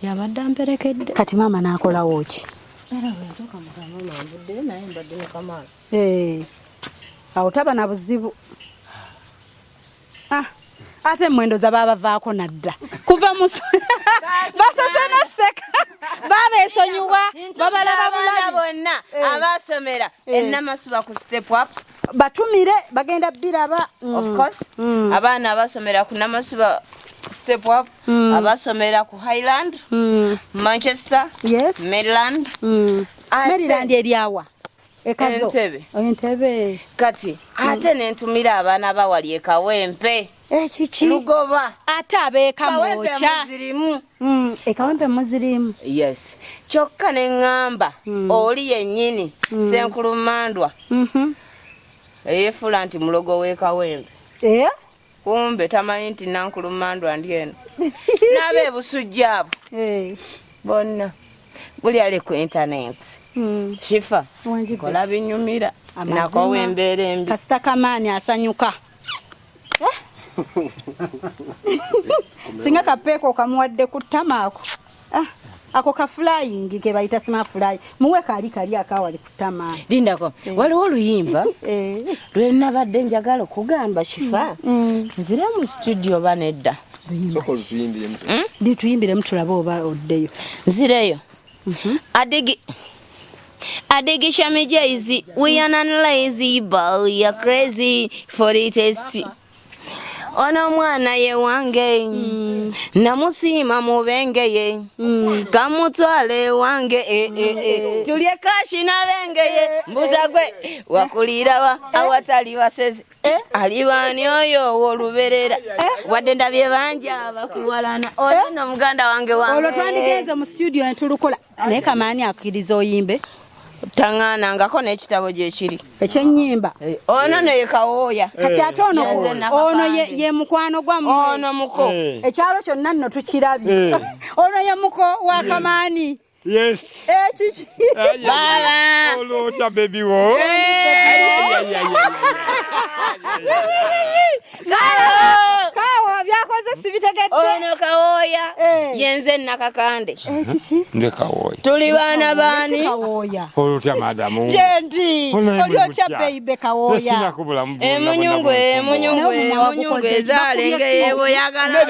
yabadde amperekedde kati maama n'akolawo ki awo taba na buzibu ate mwendo za bavaako nadda kuva mu basasana seka babesonyiwa babalaba bulabi bonna abasomera ennamasuba ku step up batumire bagenda biraba of course abaana abasomera ku namasuba step up abasomera ku Highland Manchester Maryland Maryland eriawa ekazo entebe kati ate nentumira abaana bawali ekawempe ekiki lugoba ate abeeka mocha ekawempe muzirimu yes kyokka neŋŋamba oli yennyini Senkulumandwa eyefula nti mulogo w'ekawempe kumbe tamanyi nti Nankulumandwa ndi eno n'abeebusujja abo bonna buli ali ku internet Shifa kola binyumira nako embeera embi kasita kamaani asanyuka singa kapeeko kamuwadde ku ttamaako ako ka flying ke bayita sima fly muwe kali akawali ku ttamaako lindako waliwo oluyimba lwe nabadde njagala okugamba Shifa nzire mu studio banedda tuyimbiremu tulabe oba oddeyo nzireyo Adigi Shami Jay-Z, we are not lazy, but we are crazy for the tasty. Ono mwana ye wange namusima mubenge ye kamutwale wange tulye kashi na benge ye mbuza gwe wakulirawa awatali waseze alibani oyo woluberera wadde ndabye banja bakuwalana ono muganda wange olwo twandigenze mu studio ne tulukola naye kamaani akiriza oyimbe tangana ngako n'ekitabo gye kiri ekyennyimba ono ne kawooya kati ate ono ye mukwano gwa ono muko ekyalo kyonna nno tukirabye ono ye muko wa kamaani yes kiki bala olota baby wo kawo byakoze sibitegedde ono kawooya yenze nakakande kiki nde kawooya tuli baana baani kawooya olota madamu jendi olyotya beibe kawooya emunyungu ezaalenge boyagala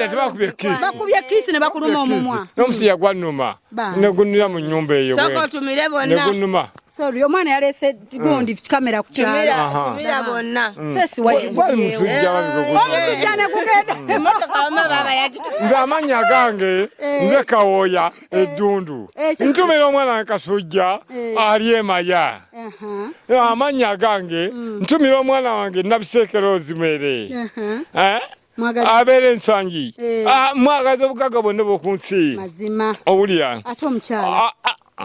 bakubye kisi ne bakuluma omumwa n'omusajja gwannuma negunnira mu nnyumba eyo soko otumire bonna negunnuma sorry omwana yalese gundi kamera ku kyalo tumira bonna sesi wali musujja omusujja ne kugenda emotoka wama baba nze amanya gange nze kawooya eddundu ntumira omwana kasujja ali emaya amanya gange ntumira omwana wange nabiseekero ozimere abeera ensangi mwagaza obugaga bwonna bwokunsi mazima owulira ate omukyala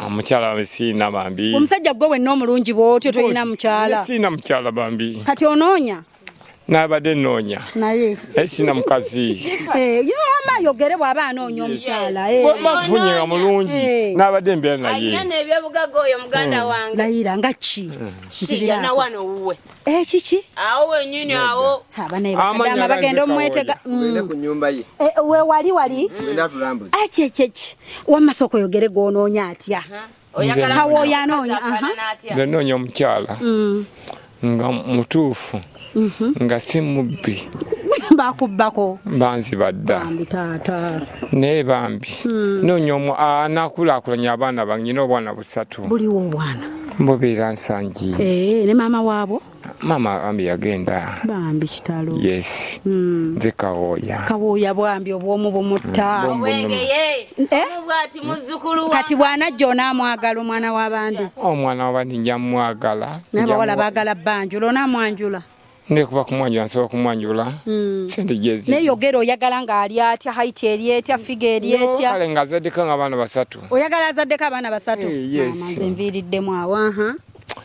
omukyala siina bambi omusajja gwe wenna omulungi bwotyo tolina mukyala siina mukyala bambi kati onoonya nabadde nnoonya naye siina mukazi amayogere bw'aba anoonya omukyala bafunye nga mulungi nabadde mbeera naye alina n'ebyobugaga oyo muganda wange layira nga ki siyana wano wuwe kiki awo wenyini awo abanaye bagenda omwetega we wali kyeki wamasa okuyogere gw'onoonya atya kawooya anoonya nze nnoonya omukyala nga mutuufu nga si mubbi bakubbako banzibadda naye bambi noonya omu anakulaakulanya abaana bange nyina obwana busatu buliwo obwana mbubeera nsangi ne maama waabo Mama ambi yagenda. Bambi kitalo. Yes. Nze Kawoya. Kawoya bwambi obwomu bumutta. Omubwati muzzukulu Kati bwanajja onaamwagala omwana w'abandi. Omwana w'abandi nja mwagala. N'abawala baagala banjula onaamwanjula. Nekuba kumwanjula nsobola kumwanjula. Sente gyezi. Naye yogera oyagala ng'ali atya height eri etya figure eri etya. Kale ng'azaddeko ng'abaana basatu. Oyagala azaddeko abaana basatu. Yes. Nze nviiriddemu awo.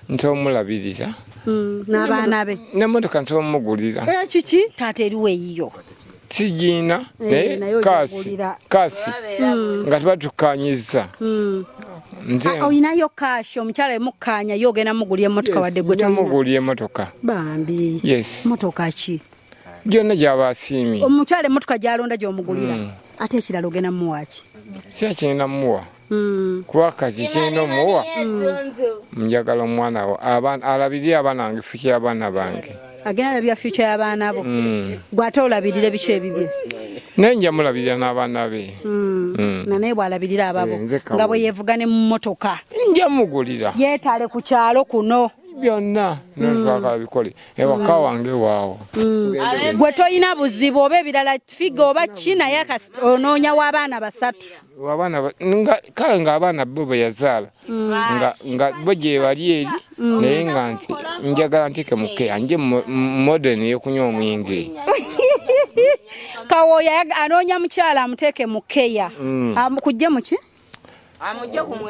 Nsobola omulabirira. N'abaana be. N'emmotoka nsobola omugulira. Kiki taata eriwo eyiyo. Sigiina naye kasi nga tebatukanyiza. Oyinayo kashi omukyala emukkaanya yo ogenda mugulya emmotoka wadde gwe toyina. Mugulya emmotoka. Bambi. Yes. Mmotoka ki? Gyonna gy'aba asiimye. Omukyala emmotoka gy'alonda gy'omugulira. Ate ekirala ogenda mumuwa ki? Si akirina muwa. Kuba kati kirina omuwa. Njagala omwana wo alabirire abaana bange future y'abaana bange. Agenda alabira future y'abaana bo. Gw'ate olabirire biki ebibye? Naye nja mulabirira n'abaana be. Naye bw'alabirira ababo nga bwe yeevuga ne mu mmotoka. Nja mugulira. Yeetale ku kyalo kuno. Byonna n'otwakala bikole ewaka wange waawo. Gwe toyina buzibu oba ebirala figa oba ki naye onoonya w'abaana basatu. Kale ng'abaana bo be yazaala nga bo gye bali eri naye nga nti njagala ntike mukeya nje modern y'okunywa omwenge. Kawoya anoonya mukyala amuteeke mukeya. Kujje muki?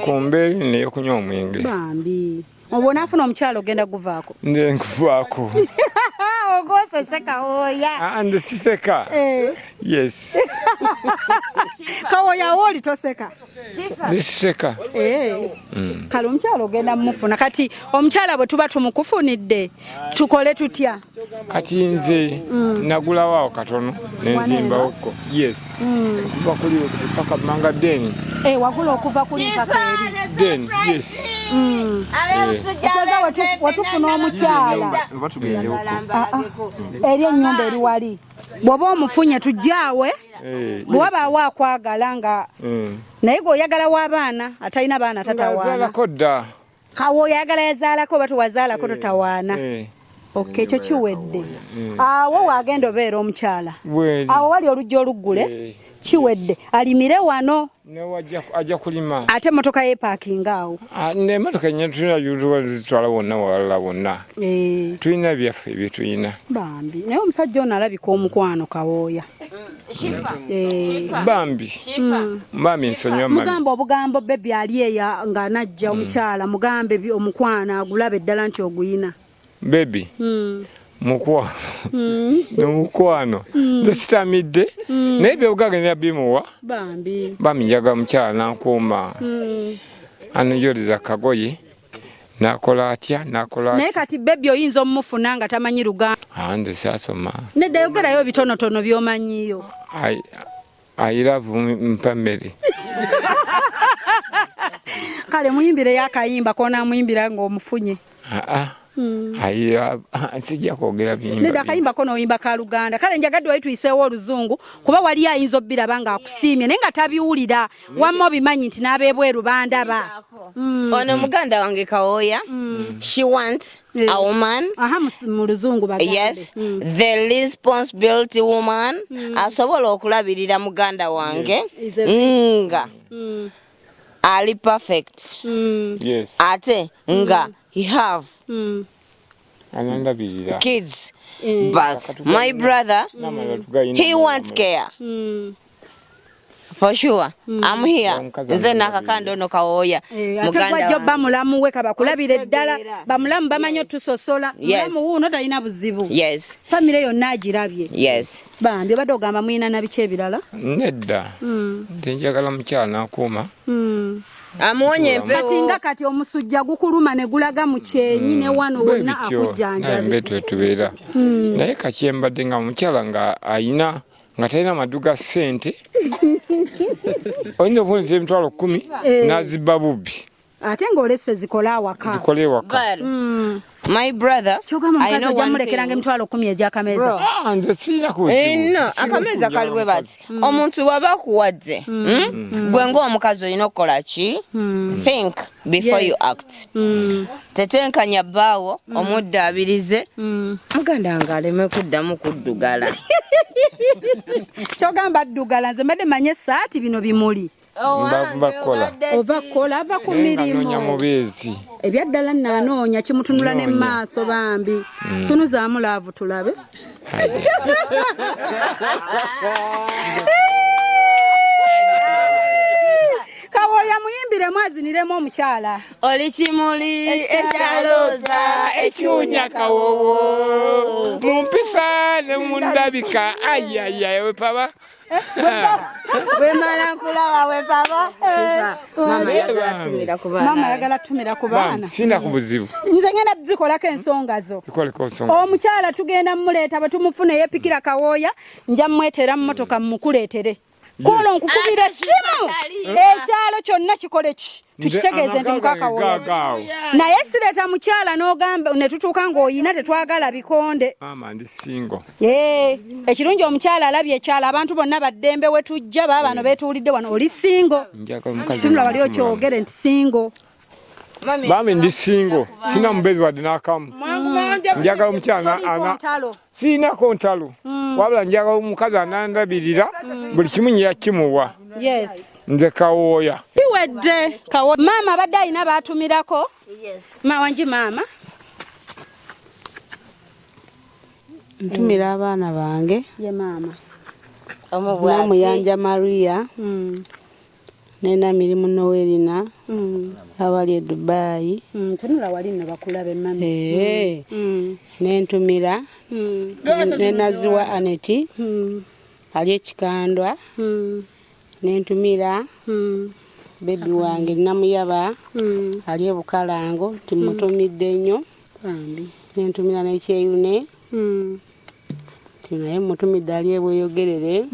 Ku mbeeri n'ey'okunywa omwenge. Bambi. Obwo onaafuna omukyala ogenda guvaako. Nze nkuvaako. Ogwosese Kawoya. Nze siseka. Yes. Kawoya wooli toseka. Siseka. Kale omukyala ogenda mumufuna kati omukyala bwe tuba tumukufunidde tukole tutya? Kati nze nagulawo katono nenzimbawo. Yes. Kuva kuli paka manga deni. Wagula okuva kuli paka eri. Deni. Yes. Watufuna omukyala. Eri ennyumba eri wali. Bw'oba omufunye tujjaawe. Bwe wabaawo akwagala nga naye gweoyagala w'abaana atalina baana tatawaana. Kawoya ayagala yazaalako oba tewazaalako totawaana. Ekyo kiwedde. Awo waagenda obeera omukyala. Awo wali oluggi oluggule kiwedde. Alimire wano. Ajja kulima. Ate emmotoka yeepaakinga awo. N'emmotoka ennya tulina zitwala wonna walala wonna. Tulina byaffe bye tulina. Bambi. Naye omusajja ono alabika omukwano Kawoya. Bambi. Bambi nsonyiwa mami. Mugamba obugambo bebi ali eya nga najja omukyala mugambe omukwana agulabe eddala nti oguyina. Baby. Mukwano. Mukwano. Nze sitamidde. Naye by'obugaga bimuwa. Bambi. Bambi njaga mukyala n'ankuuma. Anojoleza kagoye. Nakola atya. Naye kati bebi oyinza omufuna nga tamanyi Luganda. Nze saasoma. Nedda yogerayo ebitonotono by'omanyiyo. I love mpamere. Kale muyimbire yakayimba kona muyimbira ng'omufunye. Sijja kwogera biyimba. Nedda akayimba kono oyimba ka Luganda. Kale njagadde wali tuyiseewo oluzungu kuba wali ayinza obbiraba ng'akusiimye naye nga tabiwulira wamma obimanyi nti n'abeebweru bandaba. Ono muganda wange Kawoya. She wants a woman. Mu luzungu bagambe. Yes. The responsibility woman. Asobola okulabirira muganda wange. Nga. Ali perfect. Yes. Ate nga he have kids. But my brother, he wants care. For sure. I'm here. Nze nakakando no Kawoya. Muganda wange. Bamulamu we kabakulabira eddala. Bamulamu bamanyi otusosola. Mulamu wuno talina buzibu. Yes. Family yonna agirabye. Yes. Bambi obadde ogamba mulina na biki ebirala? Nedda. Njagala mukyala n'akuuma. Amuwonye empewo. Kati omusujja gukuluma ne gulaga mu kyenyi ne wano wonna akujjanjabe. Naye tubeera. Naye kaki embadde nga mukyala nga ayina nga talina maduga ssente. Oyinza okuwunza emitwalo 10 n'azibba bubbi. ate ng'olese zikola awaka. Zikole waka. My brother, I know one thing. Emitwalo 10 egy'akameza. Nze sirina ku. No, akameza kaliwe bati. Omuntu waba kuwadde. Gwe ng'omukazi olina okukola ki? Think before you act. Tetenkanya bbaawo omuddaabirize. Muganda nga aleme kuddamu kuddugala. Kyogamba ddugala nze mbadde manye essaati bino bimuli. Bakola. Ovakola ava ku mirimu. Noonya mubeezi. Ebyaddala nanoonya kimutunula ne maaso bambi. Tunuzaamu laavu tulabe. Kawoya muyimbire mwaziniremu omukyala. Oli kimuli ekyalooza ekyunya kawowo. Mumpisa ne mundabika. Ayayaya we paba. Wemala nkulaba we papa. Mama yagala tumira ku baana. Sina ku buzibu. Nze ngenda zikolako ensonga zo. Zikoleko nsonga. Omukyala tugenda mmuleeta bwe tumufune yeepikira Kawoya njja mmwetera mu mmotoka mmukuleetere. Kono nkukubira simu. Ekyalo kyonna kikole ki? Tukitegeeze nti mukaka Kawoya. Naye sireeta mukyala n'ogamba ne tutuuka ng'oyina tetwagala bikonde. Mama ndi singo. Ekirungi omukyala alabye ekyalo abantu bonna baddembe we tujja baba bano beetuulidde wano oli singo. Kitunula wali okyogere nti singo. Mami ndi singo. Sina mubezi wadde n'akamu. Njagala omukyala ana. Siinako ntalo. Wabula njagala omukazi anandabirira buli kimu yakimuwa. Yes. Nze Kawoya. Biwedde Kawoya. Mama abadde alina baatumirako. Yes. Wangi mama. Ntumira abaana bange. Ye mama. Namuyanja Maria. Nena mirimu Noelina. Abali e Dubai. Tunula wali ne bakulabe mama. Nentumira. Nenaziwa Aneti. Ali ekikandwa. Nentumira. Bebi wange namuyaba. Ali e Bukalango timutumidde nnyo. Nentumira n'ekyeyune. Naye mutumidde ali ebweyogerere.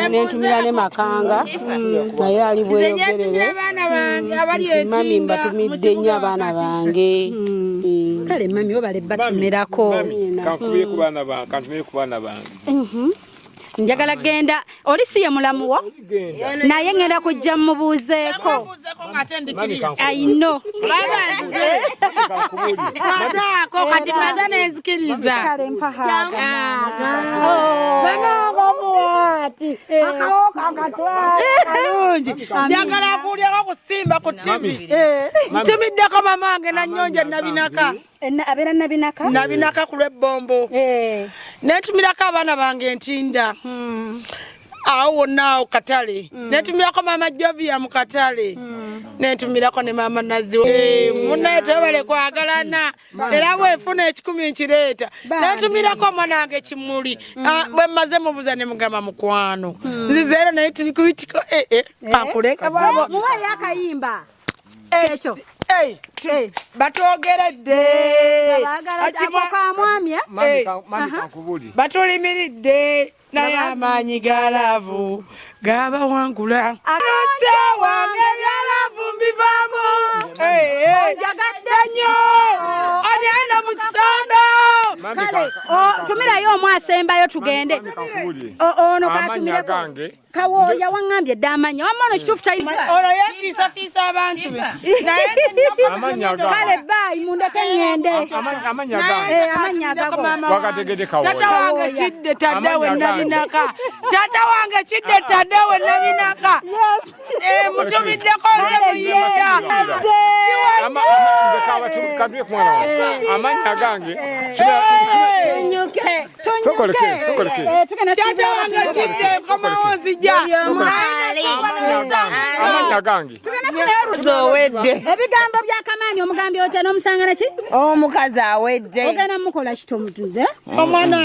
Nentumira ne Makanga naye ali bweyogerere. Mami mbatumidde nnyo abaana bange. Kale mami obale batumirako. Kantumire ku baana bange. Njagala genda oli siye mulamuwo naye ngenda kujja mubuuzeeko. I know. Kati maza nezikiriza. Kale mpahaga. Njagala kulyako kusimba ku TV. Ntumiddeko mamange nanyonja nabinaka. Abeera nabinaka? Nabinaka ku lw'ebbombo. Netumirako abaana bange ntinda. Awo wonna katale. Netumirako mama Jovia mu katale. Netumirako ne mama Naziwa. Munnaye tebale kwagalana. Era bwefuna ekikumi nkireeta. Netumirako mwanange Kimuli. Bwe mmaze mubuza ne mugamba mukwano. Nzizeera naye tuli kubitiko akuleka babo. Muwe yakayimba. Ekyo. Batogeredde. Batulimiridde naye amaanyi galavu gaba wangula. Anotse wange byalavu mbivaamu. Njagadde nnyo. Oli alina mu kisondo. Kale tumirayo omwasembayo tugende. Ono katumireko. Kawoya wangambye dda amanya. Wamono kituufu kya ono yefiisafiisa abantu be. Naye kale bayi mundeke ngende. Amanya gago. Wakategede Kawoya. Tata wange kidde taddewe nabinaka. Tata wange kidde taddewe nabinaka. Mutumiddeko nze muyita. Amanya gange. Tata wange kidde komawo nzija. Amanya gange. Ebigambo bya Kamaani omugambye otya n'omusanga naki? Omukazi awedde. Ogenda mukola kitomutuze. Omwana